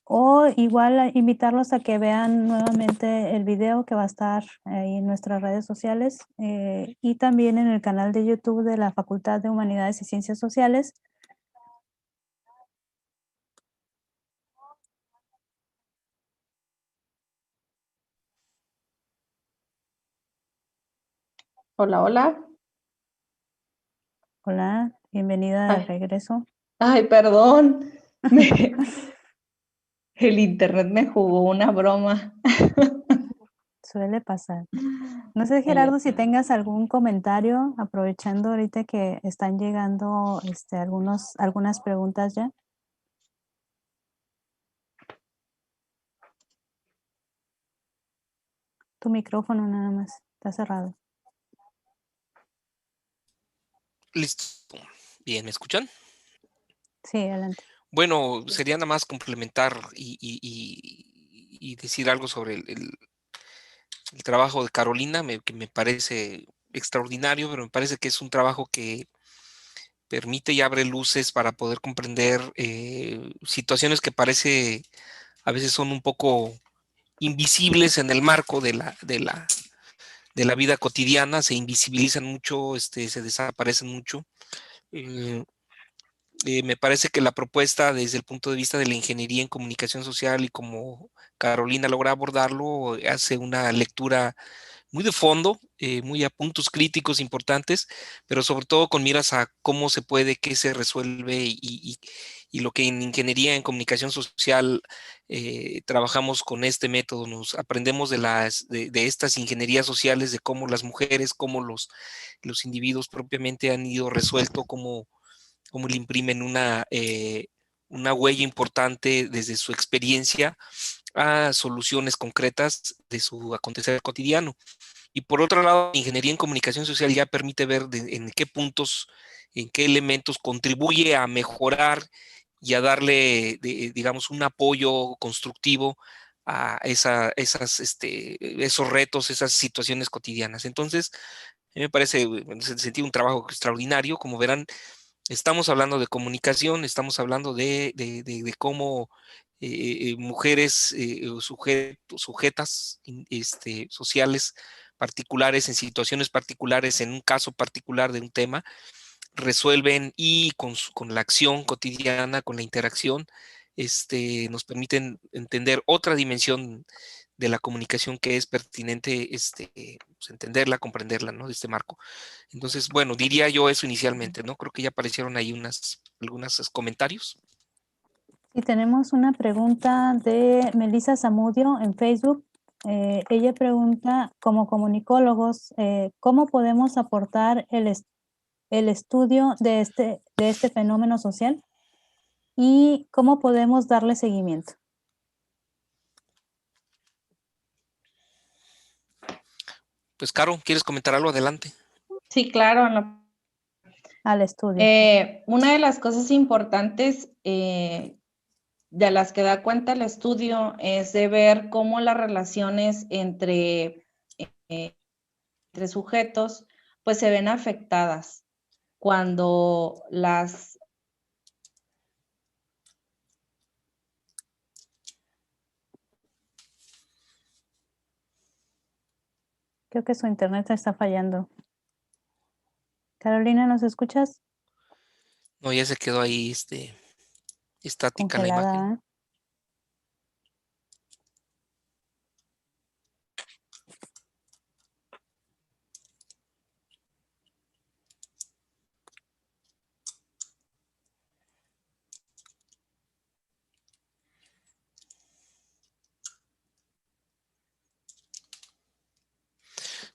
o igual invitarlos a que vean nuevamente el video que va a estar ahí en nuestras redes sociales y también en el canal de YouTube de la Facultad de Humanidades y Ciencias Sociales. Hola, hola. Hola, bienvenida de regreso. Ay, perdón. El internet me jugó una broma. Suele pasar. No sé, Gerardo, si tengas algún comentario, aprovechando ahorita que están llegando algunas preguntas ya. Tu micrófono nada más, está cerrado. Listo. Bien, ¿me escuchan? Sí, adelante. Bueno, sería nada más complementar y decir algo sobre el trabajo de Carolina, que me parece extraordinario, pero me parece que es un trabajo que permite y abre luces para poder comprender situaciones que parece a veces son un poco invisibles en el marco de la vida cotidiana, se invisibilizan mucho, se desaparecen mucho. Me parece que la propuesta desde el punto de vista de la ingeniería en comunicación social y como Carolina logra abordarlo, hace una lectura muy de fondo, muy a puntos críticos importantes, pero sobre todo con miras a cómo se puede, qué se resuelve y lo que en ingeniería en comunicación social trabajamos con este método, nos aprendemos de estas ingenierías sociales, de cómo las mujeres, cómo los individuos propiamente han ido resuelto, cómo le imprimen una huella importante desde su experiencia a soluciones concretas de su acontecer cotidiano. Y por otro lado, la ingeniería en comunicación social ya permite ver en qué puntos, en qué elementos contribuye a mejorar y a darle, digamos, un apoyo constructivo a esos retos, esas situaciones cotidianas. Entonces, a mí me parece, en ese sentido, un trabajo extraordinario. Como verán, estamos hablando de comunicación, estamos hablando de cómo mujeres, sujetas sociales particulares, en situaciones particulares, en un caso particular de un tema, resuelven y con la acción cotidiana, con la interacción, nos permiten entender otra dimensión de la comunicación que es pertinente pues, entenderla, comprenderla, ¿no? De este marco. Entonces, bueno, diría yo eso inicialmente, ¿no? Creo que ya aparecieron ahí algunos comentarios. Y tenemos una pregunta de Melissa Zamudio en Facebook. Ella pregunta, como comunicólogos, ¿cómo podemos aportar el estudio de este fenómeno social y cómo podemos darle seguimiento? Pues, Caro, ¿quieres comentar algo? Adelante. Sí, claro. Al estudio. Una de las cosas importantes de las que da cuenta el estudio es de ver cómo las relaciones entre sujetos pues se ven afectadas cuando las... Creo que su internet está fallando. Carolina, ¿nos escuchas? No, ya se quedó ahí estática la Congelada, imagen. ¿eh?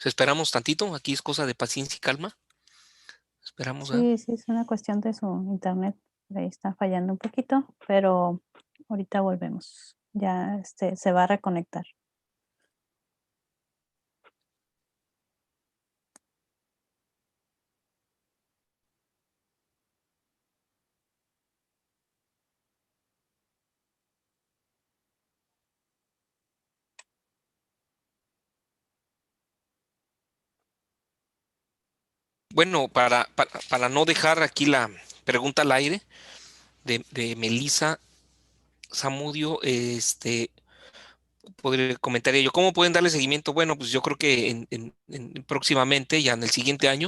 Esperamos tantito, aquí es cosa de paciencia y calma. Esperamos, ¿verdad? Sí, sí, es una cuestión de su internet. Ahí está fallando un poquito, pero ahorita volvemos. Ya se va a reconectar. Bueno, para no dejar aquí la pregunta al aire de Melissa Zamudio, podría comentar ello. ¿Cómo pueden darle seguimiento? Bueno, pues yo creo que próximamente, ya en el siguiente año,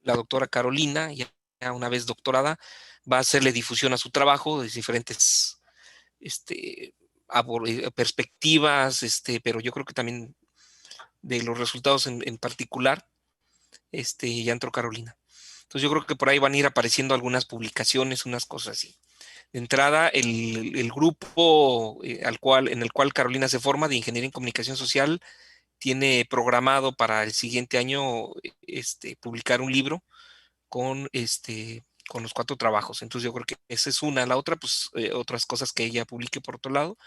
la doctora Carolina, ya una vez doctorada, va a hacerle difusión a su trabajo de diferentes perspectivas, pero yo creo que también de los resultados en particular, ya entró Carolina. Entonces yo creo que por ahí van a ir apareciendo algunas publicaciones, unas cosas así. De entrada, el grupo en el cual Carolina se forma de Ingeniería en Comunicación Social tiene programado para el siguiente año publicar un libro con los 4 trabajos. Entonces yo creo que esa es una. La otra, pues otras cosas que ella publique por otro lado.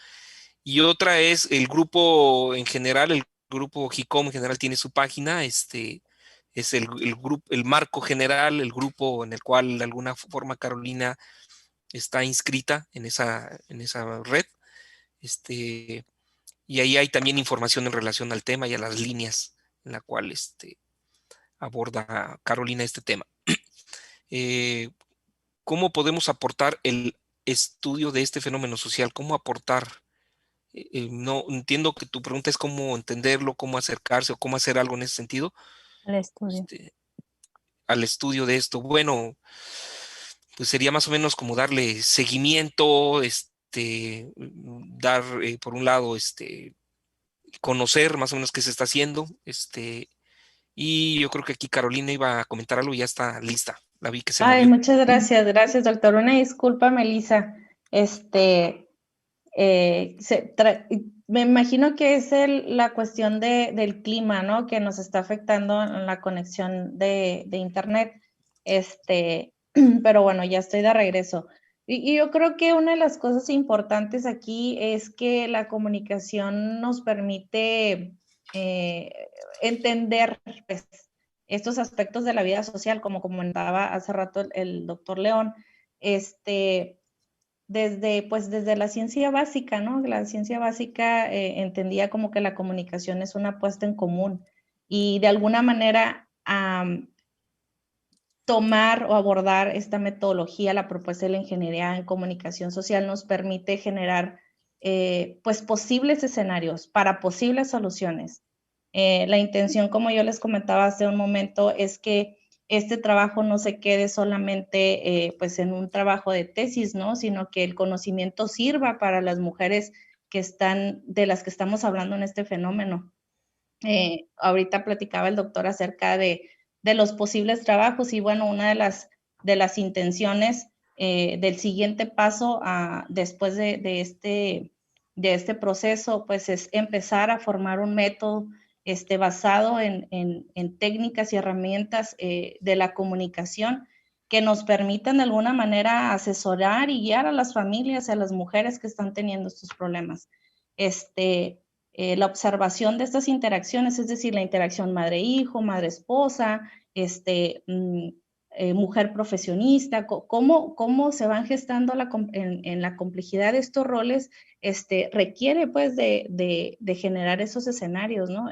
Y otra es el grupo en general, el grupo JICOM en general tiene su página, es grupo, el marco general, el grupo en el cual de alguna forma Carolina está inscrita en esa red. Y ahí hay también información en relación al tema y a las líneas en la cual aborda Carolina este tema. ¿Cómo podemos aportar el estudio de este fenómeno social? ¿Cómo aportar? No entiendo que tu pregunta es cómo entenderlo, cómo acercarse o cómo hacer algo en ese sentido. El estudio. Al estudio de esto. Bueno, pues sería más o menos como darle seguimiento, dar, por un lado, conocer más o menos qué se está haciendo, y yo creo que aquí Carolina iba a comentar algo y ya está lista. La vi que se Ay, movió. muchas gracias, doctor. Una disculpa, Melissa. Me imagino que es la cuestión del clima, ¿no? Que nos está afectando en la conexión de internet. Pero bueno, ya estoy de regreso. Y yo creo que una de las cosas importantes aquí es que la comunicación nos permite entender, pues, estos aspectos de la vida social, como comentaba hace rato el doctor León, desde la ciencia básica, ¿no? La ciencia básica entendía como que la comunicación es una puesta en común y de alguna manera tomar o abordar esta metodología, la propuesta de la ingeniería en comunicación social nos permite generar pues posibles escenarios para posibles soluciones. La intención, como yo les comentaba hace un momento, es que este trabajo no se quede solamente pues en un trabajo de tesis, ¿no? Sino que el conocimiento sirva para las mujeres de las que estamos hablando en este fenómeno. Ahorita platicaba el doctor acerca de los posibles trabajos y bueno, una de las intenciones del siguiente paso después de este proceso, pues es empezar a formar un método basado en técnicas y herramientas de la comunicación que nos permitan de alguna manera asesorar y guiar a las familias, a las mujeres que están teniendo estos problemas. La observación de estas interacciones, es decir, la interacción madre-hijo, madre-esposa, mujer profesionista, cómo se van gestando en la complejidad de estos roles, requiere pues de generar esos escenarios, ¿no?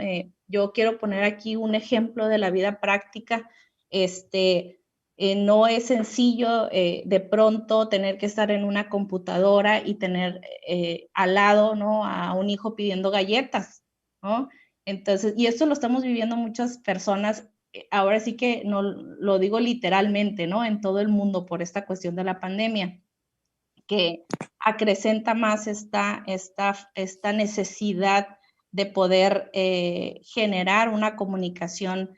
Yo quiero poner aquí un ejemplo de la vida práctica. No es sencillo de pronto tener que estar en una computadora y tener al lado, ¿no? A un hijo pidiendo galletas, ¿no? Entonces, y esto lo estamos viviendo muchas personas, ahora sí que no lo digo literalmente, ¿no? En todo el mundo por esta cuestión de la pandemia, que acrecenta más esta necesidad de poder generar una comunicación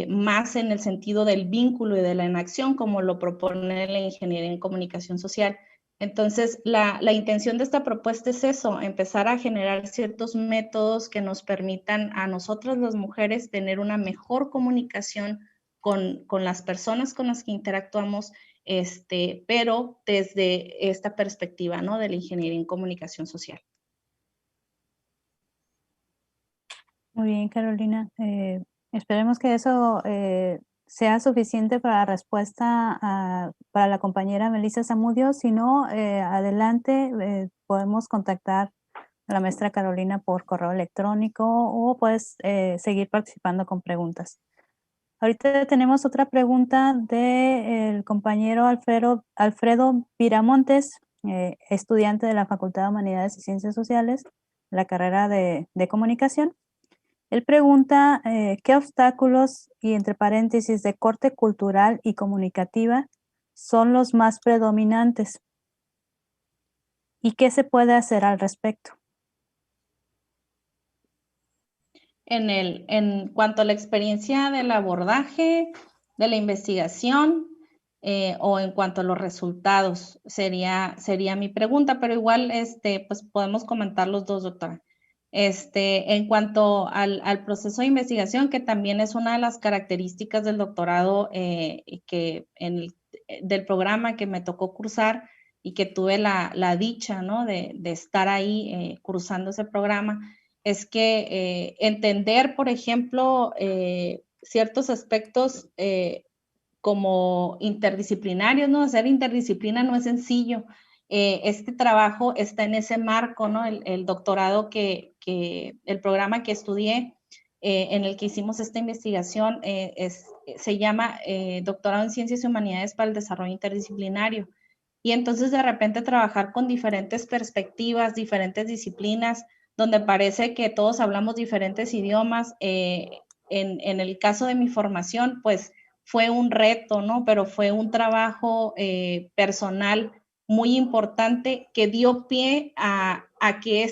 más en el sentido del vínculo y de la inacción, como lo propone la ingeniería en comunicación social. Entonces, la intención de esta propuesta es eso, empezar a generar ciertos métodos que nos permitan a nosotras las mujeres tener una mejor comunicación con las personas con las que interactuamos, pero desde esta perspectiva, ¿no? De la ingeniería en comunicación social. Muy bien, Carolina. Esperemos que eso sea suficiente para la respuesta para la compañera Melissa Zamudio. Si no, adelante, podemos contactar a la maestra Carolina por correo electrónico o puedes seguir participando con preguntas. Ahorita tenemos otra pregunta del compañero Alfredo Viramontes, estudiante de la Facultad de Humanidades y Ciencias Sociales, la carrera de comunicación. Él pregunta qué obstáculos, y entre paréntesis, de corte cultural y comunicativa son los más predominantes y qué se puede hacer al respecto. En cuanto a la experiencia del abordaje, de la investigación, o en cuanto a los resultados, sería mi pregunta, pero igual pues podemos comentar los dos, doctora. En cuanto al proceso de investigación, que también es una de las características del doctorado del programa que me tocó cursar y que tuve la dicha, ¿no? de estar ahí cursando ese programa, es que entender, por ejemplo, ciertos aspectos como interdisciplinarios, ¿no? Hacer interdisciplina no es sencillo. Este trabajo está en ese marco, ¿no? El doctorado el programa que estudié, en el que hicimos esta investigación, se llama Doctorado en Ciencias y Humanidades para el Desarrollo Interdisciplinario. Y entonces de repente trabajar con diferentes perspectivas, diferentes disciplinas, donde parece que todos hablamos diferentes idiomas. En el caso de mi formación, pues fue un reto, ¿no? Pero fue un trabajo personal muy importante que dio pie a que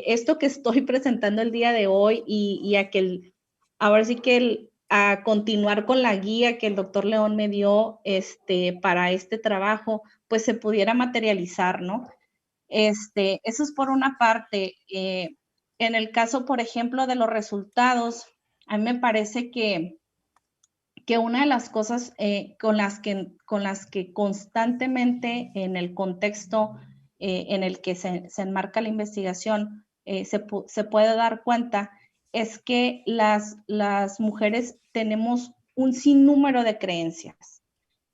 esto que estoy presentando el día de hoy y a que ahora sí que a continuar con la guía que el doctor León me dio para este trabajo, pues se pudiera materializar, ¿no? Eso es por una parte. En el caso, por ejemplo, de los resultados, a mí me parece que una de las cosas con las que constantemente en el contexto en el que se enmarca la investigación se puede dar cuenta es que las mujeres tenemos un sinnúmero de creencias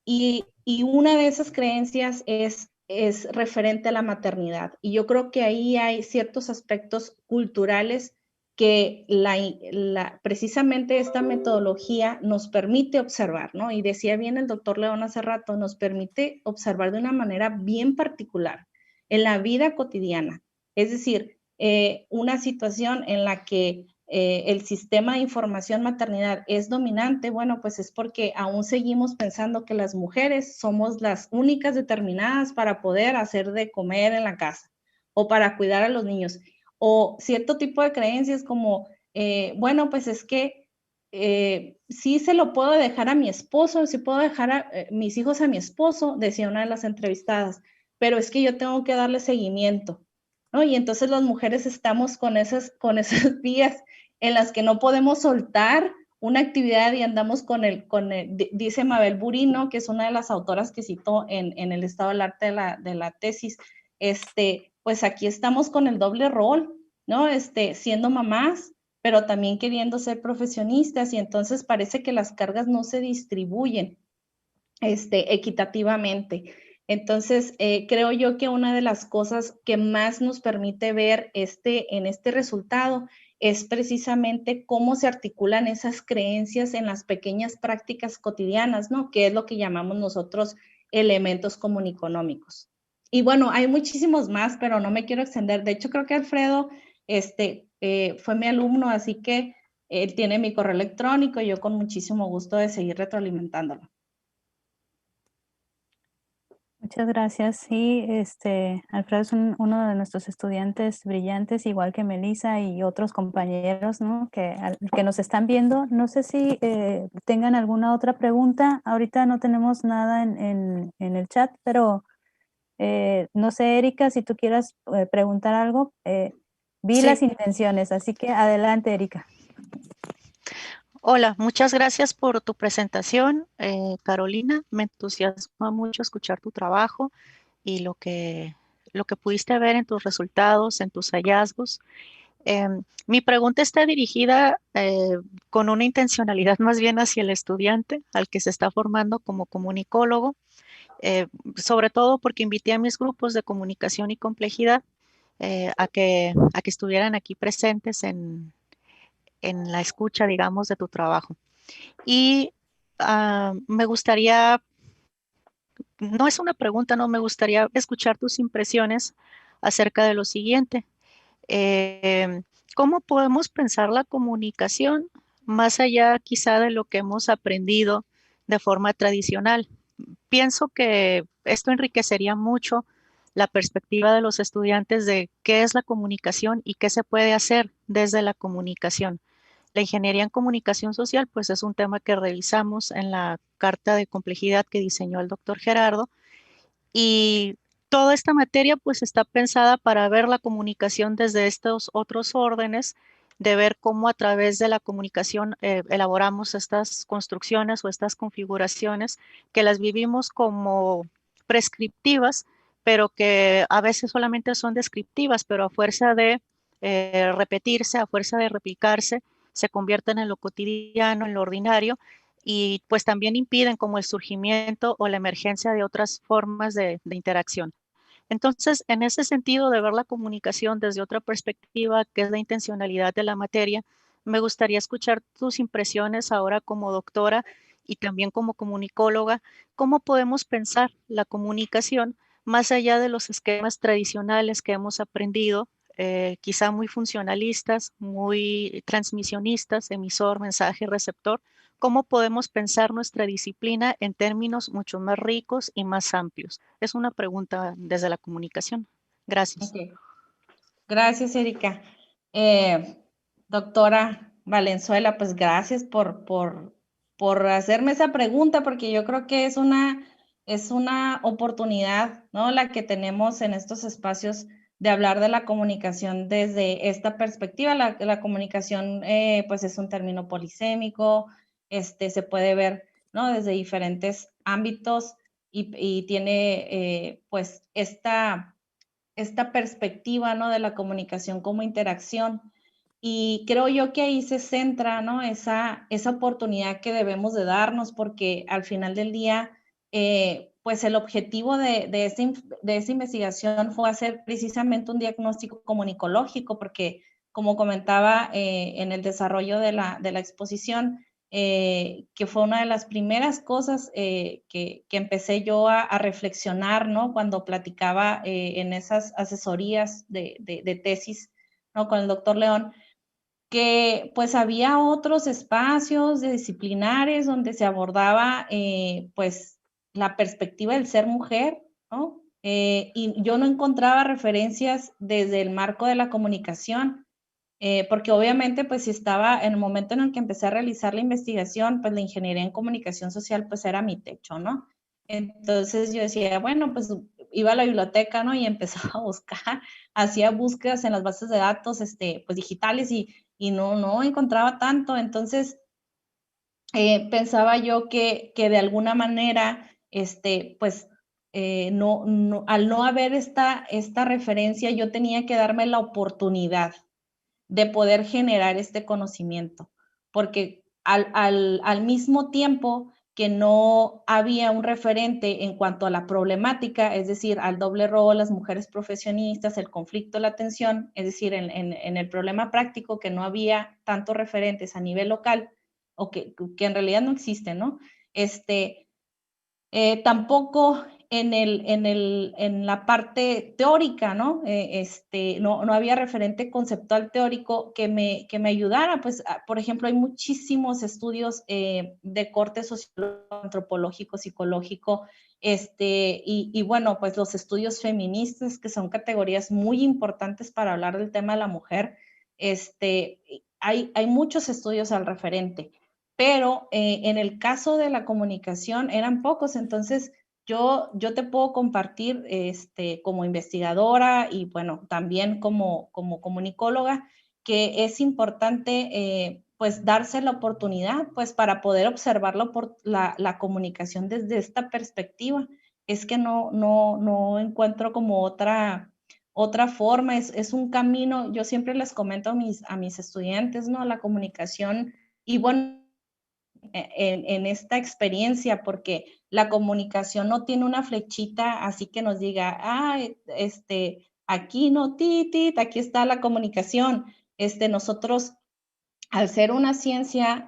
y una de esas creencias es referente a la maternidad. Y yo creo que ahí hay ciertos aspectos culturales que precisamente esta metodología nos permite observar, ¿no? Y decía bien el doctor León hace rato, nos permite observar de una manera bien particular en la vida cotidiana. Es decir, una situación en la que el sistema de información maternidad es dominante, bueno, pues es porque aún seguimos pensando que las mujeres somos las únicas determinadas para poder hacer de comer en la casa o para cuidar a los niños. O cierto tipo de creencias como, bueno, pues es que sí se lo puedo dejar a mi esposo, sí puedo dejar a mis hijos a mi esposo, decía una de las entrevistadas, pero es que yo tengo que darle seguimiento, ¿no? Y entonces las mujeres estamos con esas vías en las que no podemos soltar una actividad y andamos dice Mabel Burino, que es una de las autoras que citó en el estado del arte de la tesis, pues aquí estamos con el doble rol, ¿no? Siendo mamás, pero también queriendo ser profesionistas y entonces parece que las cargas no se distribuyen equitativamente. Entonces, creo yo que una de las cosas que más nos permite ver en este resultado es precisamente cómo se articulan esas creencias en las pequeñas prácticas cotidianas, ¿no? Que es lo que llamamos nosotros elementos comuniconómicos. Y bueno, hay muchísimos más, pero no me quiero extender. De hecho, creo que Alfredo fue mi alumno, así que él tiene mi correo electrónico y yo con muchísimo gusto de seguir retroalimentándolo. Muchas gracias. Sí, Alfredo es uno de nuestros estudiantes brillantes, igual que Melissa y otros compañeros, ¿no? que nos están viendo. No sé si tengan alguna otra pregunta. Ahorita no tenemos nada en el chat, pero no sé, Erika, si tú quieras preguntar algo. Vi Sí. las intenciones, así que adelante, Erika. Hola, muchas gracias por tu presentación, Carolina. Me entusiasma mucho escuchar tu trabajo y lo que pudiste ver en tus resultados, en tus hallazgos. Mi pregunta está dirigida con una intencionalidad más bien hacia el estudiante, al que se está formando como comunicólogo, sobre todo porque invité a mis grupos de comunicación y complejidad a que estuvieran aquí presentes en la escucha, digamos, de tu trabajo. Y me gustaría, no es una pregunta, no, me gustaría escuchar tus impresiones acerca de lo siguiente. ¿Cómo podemos pensar la comunicación más allá quizá de lo que hemos aprendido de forma tradicional? Pienso que esto enriquecería mucho la perspectiva de los estudiantes de qué es la comunicación y qué se puede hacer desde la comunicación. La ingeniería en comunicación social, pues es un tema que revisamos en la carta de complejidad que diseñó el doctor Gerardo, y toda esta materia pues está pensada para ver la comunicación desde estos otros órdenes, de ver cómo a través de la comunicación elaboramos estas construcciones o estas configuraciones que las vivimos como prescriptivas, pero que a veces solamente son descriptivas, pero a fuerza de repetirse, a fuerza de replicarse, se convierten en lo cotidiano, en lo ordinario, y pues también impiden como el surgimiento o la emergencia de otras formas de interacción. Entonces, en ese sentido de ver la comunicación desde otra perspectiva, que es la intencionalidad de la materia, me gustaría escuchar tus impresiones ahora como doctora y también como comunicóloga. ¿Cómo podemos pensar la comunicación más allá de los esquemas tradicionales que hemos aprendido quizá muy funcionalistas, muy transmisionistas, emisor, mensaje, receptor. ¿Cómo podemos pensar nuestra disciplina en términos mucho más ricos y más amplios? Es una pregunta desde la comunicación. Gracias. Okay. Gracias, Erika. Doctora Valenzuela, pues gracias por hacerme esa pregunta, porque yo creo que es una oportunidad, ¿no? La que tenemos en estos espacios de hablar de la comunicación desde esta perspectiva. La comunicación, pues es un término polisémico, se puede ver, ¿no? Desde diferentes ámbitos y tiene, pues, esta perspectiva, ¿no? De la comunicación como interacción. Y creo yo que ahí se centra, ¿no? Esa oportunidad que debemos de darnos, porque al final del día, pues el objetivo de esa investigación fue hacer precisamente un diagnóstico comunicológico, porque como comentaba en el desarrollo de la exposición, que fue una de las primeras cosas que empecé yo a reflexionar, ¿no? Cuando platicaba en esas asesorías de tesis, ¿no? Con el doctor León, que pues había otros espacios disciplinares donde se abordaba pues la perspectiva del ser mujer, ¿no? Y yo no encontraba referencias desde el marco de la comunicación. Porque obviamente, pues si estaba en el momento en el que empecé a realizar la investigación, pues la ingeniería en comunicación social, pues era mi techo, ¿no? Entonces yo decía, bueno, pues iba a la biblioteca, ¿no? Y empezaba a buscar, hacía búsquedas en las bases de datos, pues digitales y no encontraba tanto. Entonces pensaba yo que de alguna manera, pues al no haber esta referencia, yo tenía que darme la oportunidad de poder generar este conocimiento, porque al mismo tiempo que no había un referente en cuanto a la problemática, es decir, al doble rol, las mujeres profesionistas, el conflicto, la tensión, es decir, en el problema práctico que no había tantos referentes a nivel local, o que en realidad no existen, ¿no? Tampoco en la parte teórica, ¿no? No había referente conceptual teórico que me ayudara. Pues, por ejemplo, hay muchísimos estudios de corte sociológico, antropológico, psicológico, y bueno, pues los estudios feministas, que son categorías muy importantes para hablar del tema de la mujer. Hay muchos estudios al referente, pero en el caso de la comunicación eran pocos. Entonces yo te puedo compartir como investigadora y bueno, también como comunicóloga, que es importante pues darse la oportunidad pues para poder observar la comunicación desde esta perspectiva. Es que no encuentro como otra forma, es un camino. Yo siempre les comento a mis estudiantes, ¿no? La comunicación, y bueno, en esta experiencia, porque la comunicación no tiene una flechita así que nos diga, aquí no, aquí está la comunicación. Nosotros, al ser una ciencia,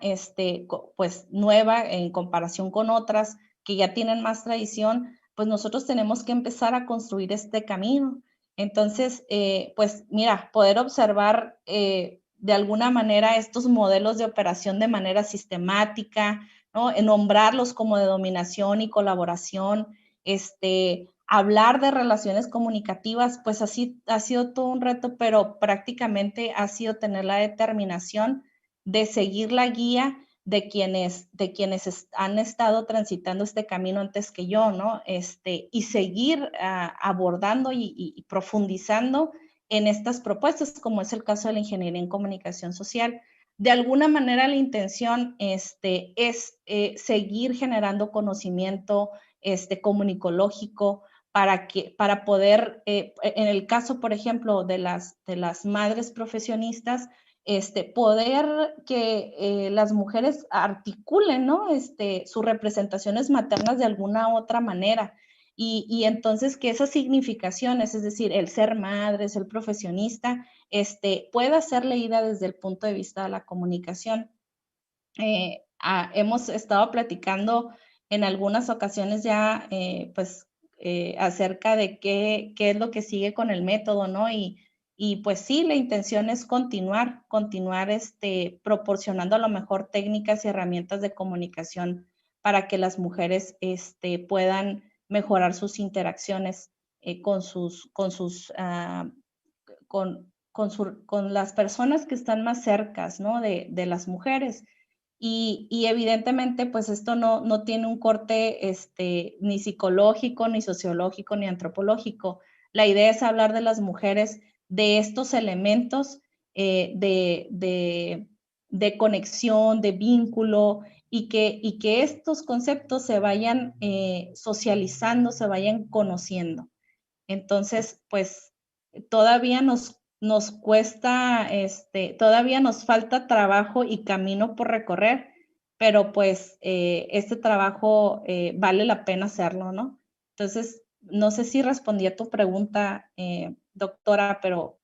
pues nueva en comparación con otras que ya tienen más tradición, pues nosotros tenemos que empezar a construir este camino. Entonces, pues mira, poder observar de alguna manera estos modelos de operación de manera sistemática, ¿no? Nombrarlos como de dominación y colaboración, hablar de relaciones comunicativas, pues así ha sido todo un reto, pero prácticamente ha sido tener la determinación de seguir la guía de quienes han estado transitando este camino antes que yo, ¿no? Y seguir abordando y profundizando en estas propuestas, como es el caso de la ingeniería en comunicación social. De alguna manera la intención es seguir generando conocimiento comunicológico para poder, en el caso, por ejemplo, de las madres profesionistas, poder que las mujeres articulen, ¿no? Sus representaciones maternas de alguna otra manera. Y entonces que esas significaciones, es decir, el ser madre, ser profesionista, pueda ser leída desde el punto de vista de la comunicación. Hemos estado platicando en algunas ocasiones ya, pues, acerca de qué es lo que sigue con el método, ¿no? Y Y pues sí, la intención es continuar proporcionando a lo mejor técnicas y herramientas de comunicación para que las mujeres puedan mejorar sus interacciones con las personas que están más cercas, ¿no? de las mujeres. Y evidentemente, pues esto no tiene un corte ni psicológico, ni sociológico, ni antropológico. La idea es hablar de las mujeres, de estos elementos de conexión, de vínculo, y que estos conceptos se vayan socializando, se vayan conociendo. Entonces, pues todavía nos cuesta, todavía nos falta trabajo y camino por recorrer, pero pues este trabajo vale la pena hacerlo, ¿no? Entonces, no sé si respondí a tu pregunta, doctora, pero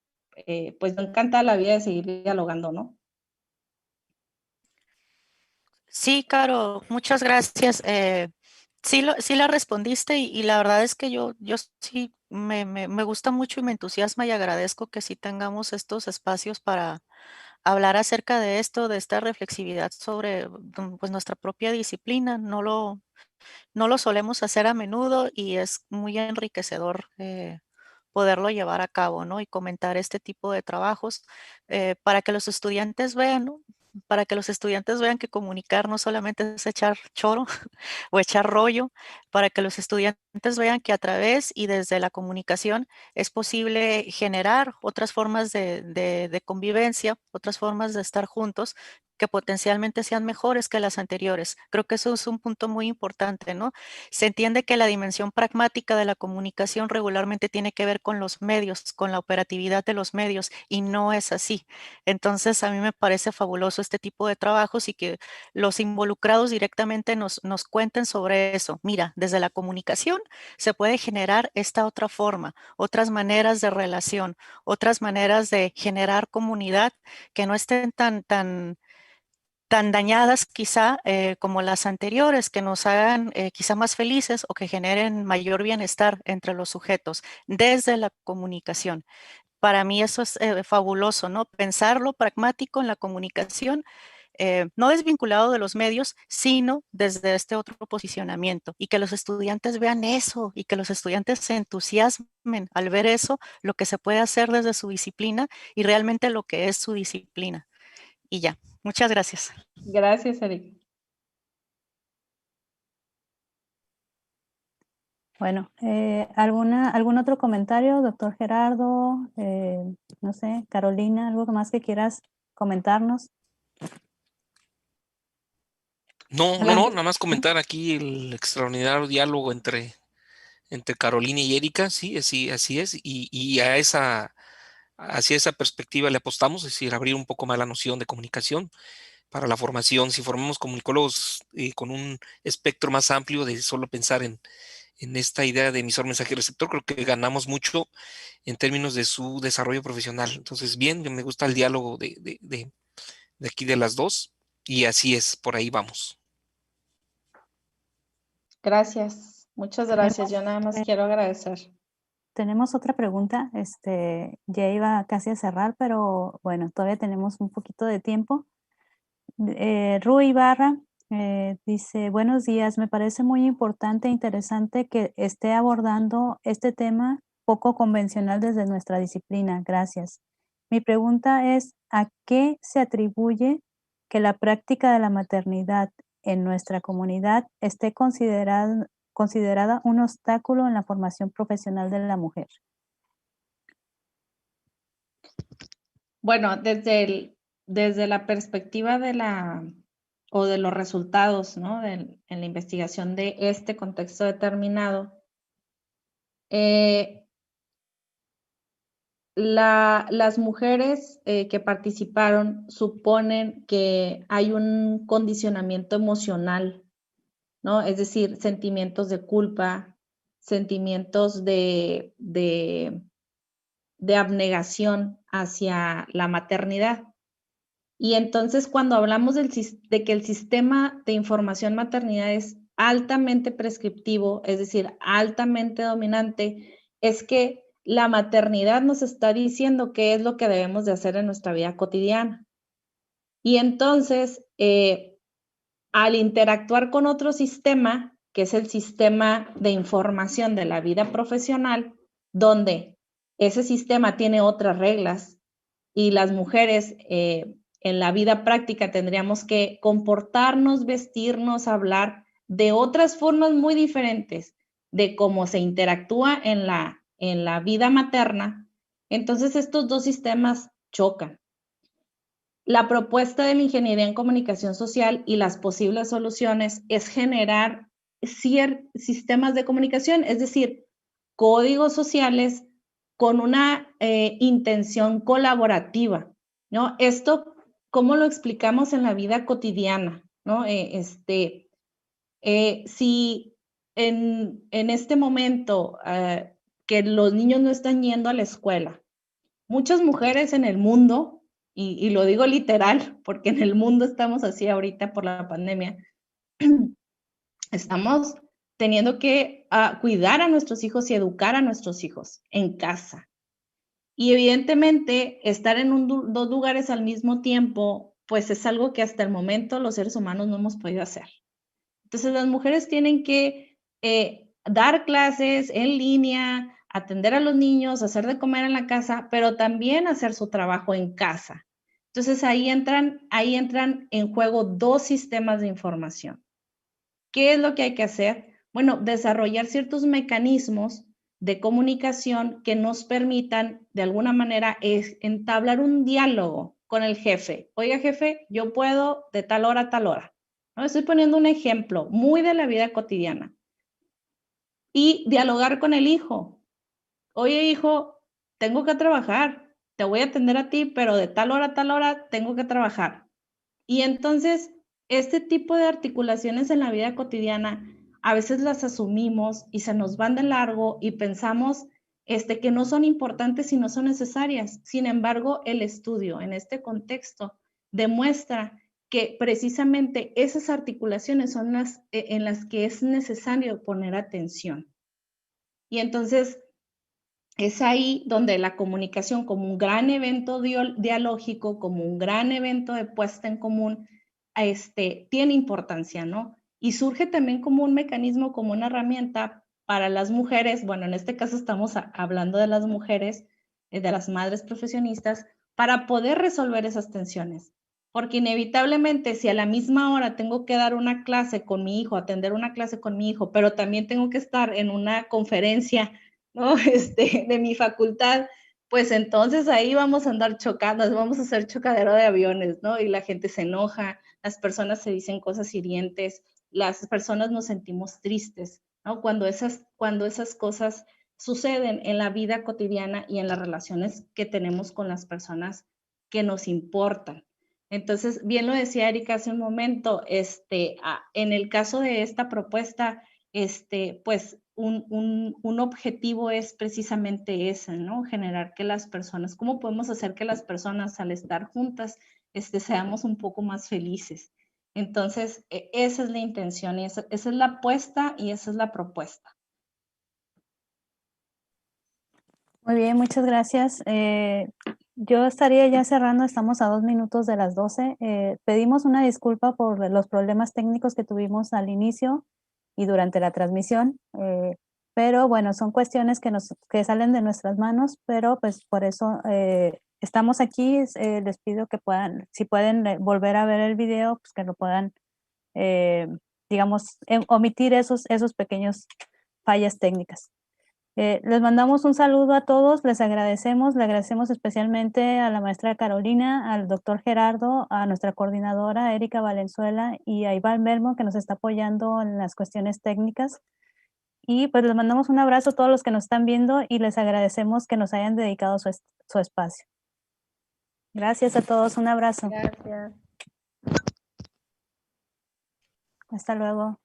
pues me encanta la vida de seguir dialogando, ¿no? Sí, Caro, muchas gracias. Sí la respondiste y la verdad es que yo sí me gusta mucho y me entusiasma y agradezco que sí tengamos estos espacios para hablar acerca de esto, de esta reflexividad sobre pues, nuestra propia disciplina. No lo solemos hacer a menudo y es muy enriquecedor poderlo llevar a cabo, ¿no? Y comentar este tipo de trabajos para que los estudiantes vean, ¿no? Para que los estudiantes vean que comunicar no solamente es echar choro o echar rollo, para que los estudiantes vean que a través y desde la comunicación es posible generar otras formas de convivencia, otras formas de estar juntos que potencialmente sean mejores que las anteriores. Creo que eso es un punto muy importante, ¿no? Se entiende que la dimensión pragmática de la comunicación regularmente tiene que ver con los medios, con la operatividad de los medios, y no es así. Entonces, a mí me parece fabuloso este tipo de trabajos y que los involucrados directamente nos cuenten sobre eso. Mira, desde la comunicación se puede generar esta otra forma, otras maneras de relación, otras maneras de generar comunidad que no estén tan dañadas quizá como las anteriores, que nos hagan quizá más felices o que generen mayor bienestar entre los sujetos desde la comunicación. Para mí eso es fabuloso, ¿no? Pensarlo pragmático en la comunicación, no desvinculado de los medios, sino desde este otro posicionamiento, y que los estudiantes vean eso y que los estudiantes se entusiasmen al ver eso, lo que se puede hacer desde su disciplina y realmente lo que es su disciplina. Y ya, muchas gracias. Gracias, Eric. Bueno, ¿algún otro comentario, doctor Gerardo? No sé, Carolina, ¿algo más que quieras comentarnos? No, nada más comentar aquí el extraordinario diálogo entre Carolina y Erika, sí, así es, y hacia esa perspectiva le apostamos, es decir, abrir un poco más la noción de comunicación para la formación. Si formamos comunicólogos con un espectro más amplio de solo pensar en esta idea de emisor, mensaje y receptor, creo que ganamos mucho en términos de su desarrollo profesional. Entonces, bien, me gusta el diálogo de aquí de las dos, y así es, por ahí vamos. Gracias, muchas gracias. Yo nada más quiero agradecer. Tenemos otra pregunta, ya iba casi a cerrar, pero bueno, todavía tenemos un poquito de tiempo. Rui Ibarra dice, buenos días, me parece muy importante e interesante que esté abordando este tema poco convencional desde nuestra disciplina. Gracias. Mi pregunta es, ¿a qué se atribuye que la práctica de la maternidad en nuestra comunidad esté considerada un obstáculo en la formación profesional de la mujer? Bueno, desde la perspectiva de los resultados, ¿no? En la investigación de este contexto determinado, las mujeres que participaron suponen que hay un condicionamiento emocional, ¿no? Es decir, sentimientos de culpa, sentimientos de abnegación hacia la maternidad. Y entonces cuando hablamos de que el sistema de información maternidad es altamente prescriptivo, es decir, altamente dominante, es que la maternidad nos está diciendo qué es lo que debemos de hacer en nuestra vida cotidiana. Y entonces, al interactuar con otro sistema, que es el sistema de información de la vida profesional, donde ese sistema tiene otras reglas y las mujeres en la vida práctica tendríamos que comportarnos, vestirnos, hablar de otras formas muy diferentes de cómo se interactúa en la vida materna, entonces estos dos sistemas chocan. La propuesta de la ingeniería en comunicación social y las posibles soluciones es generar sistemas de comunicación, es decir, códigos sociales con una intención colaborativa, ¿no? Esto, ¿cómo lo explicamos en la vida cotidiana? ¿No? Si en este momento que los niños no están yendo a la escuela, muchas mujeres en el mundo, y lo digo literal, porque en el mundo estamos así ahorita por la pandemia, estamos teniendo que cuidar a nuestros hijos y educar a nuestros hijos en casa. Y evidentemente estar en dos lugares al mismo tiempo, pues es algo que hasta el momento los seres humanos no hemos podido hacer. Entonces las mujeres tienen que dar clases en línea, atender a los niños, hacer de comer en la casa, pero también hacer su trabajo en casa. Entonces ahí entran en juego dos sistemas de información. ¿Qué es lo que hay que hacer? Bueno, desarrollar ciertos mecanismos de comunicación que nos permitan, de alguna manera, entablar un diálogo con el jefe. Oiga, jefe, yo puedo de tal hora a tal hora. ¿No? Estoy poniendo un ejemplo muy de la vida cotidiana. Y dialogar con el hijo. Oye, hijo, tengo que trabajar. Te voy a atender a ti, pero de tal hora a tal hora tengo que trabajar. Y entonces, este tipo de articulaciones en la vida cotidiana, a veces las asumimos y se nos van de largo y pensamos que no son importantes y no son necesarias. Sin embargo, el estudio en este contexto demuestra que precisamente esas articulaciones son las en las que es necesario poner atención. Y entonces, es ahí donde la comunicación como un gran evento dialógico, como un gran evento de puesta en común, tiene importancia, ¿no? Y surge también como un mecanismo, como una herramienta para las mujeres, bueno, en este caso estamos hablando de las mujeres, de las madres profesionistas, para poder resolver esas tensiones. Porque inevitablemente si a la misma hora tengo que dar una clase con mi hijo, atender una clase con mi hijo, pero también tengo que estar en una conferencia, ¿no? De mi facultad, pues entonces ahí vamos a andar chocando, vamos a hacer chocadero de aviones, ¿no? Y la gente se enoja, las personas se dicen cosas hirientes, las personas nos sentimos tristes, ¿no? Cuando esas cosas suceden en la vida cotidiana y en las relaciones que tenemos con las personas que nos importan. Entonces, bien lo decía Erika hace un momento, en el caso de esta propuesta, pues un objetivo es precisamente ese, ¿no? Generar que las personas, ¿cómo podemos hacer que las personas al estar juntas seamos un poco más felices? Entonces, esa es la intención y esa es la apuesta y esa es la propuesta. Muy bien, muchas gracias. Yo estaría ya cerrando, estamos a 2 minutos de las 12. Pedimos una disculpa por los problemas técnicos que tuvimos al inicio y durante la transmisión, pero bueno, son cuestiones que salen de nuestras manos, pero pues por eso estamos aquí. Les pido que puedan, si pueden volver a ver el video, pues que lo puedan, digamos, omitir esos pequeños fallas técnicas. Les mandamos un saludo a todos, les agradecemos, le agradecemos especialmente a la maestra Carolina, al doctor Gerardo, a nuestra coordinadora Erika Valenzuela y a Iván Belmo, que nos está apoyando en las cuestiones técnicas. Y pues les mandamos un abrazo a todos los que nos están viendo y les agradecemos que nos hayan dedicado su espacio. Gracias a todos, un abrazo. Gracias. Hasta luego.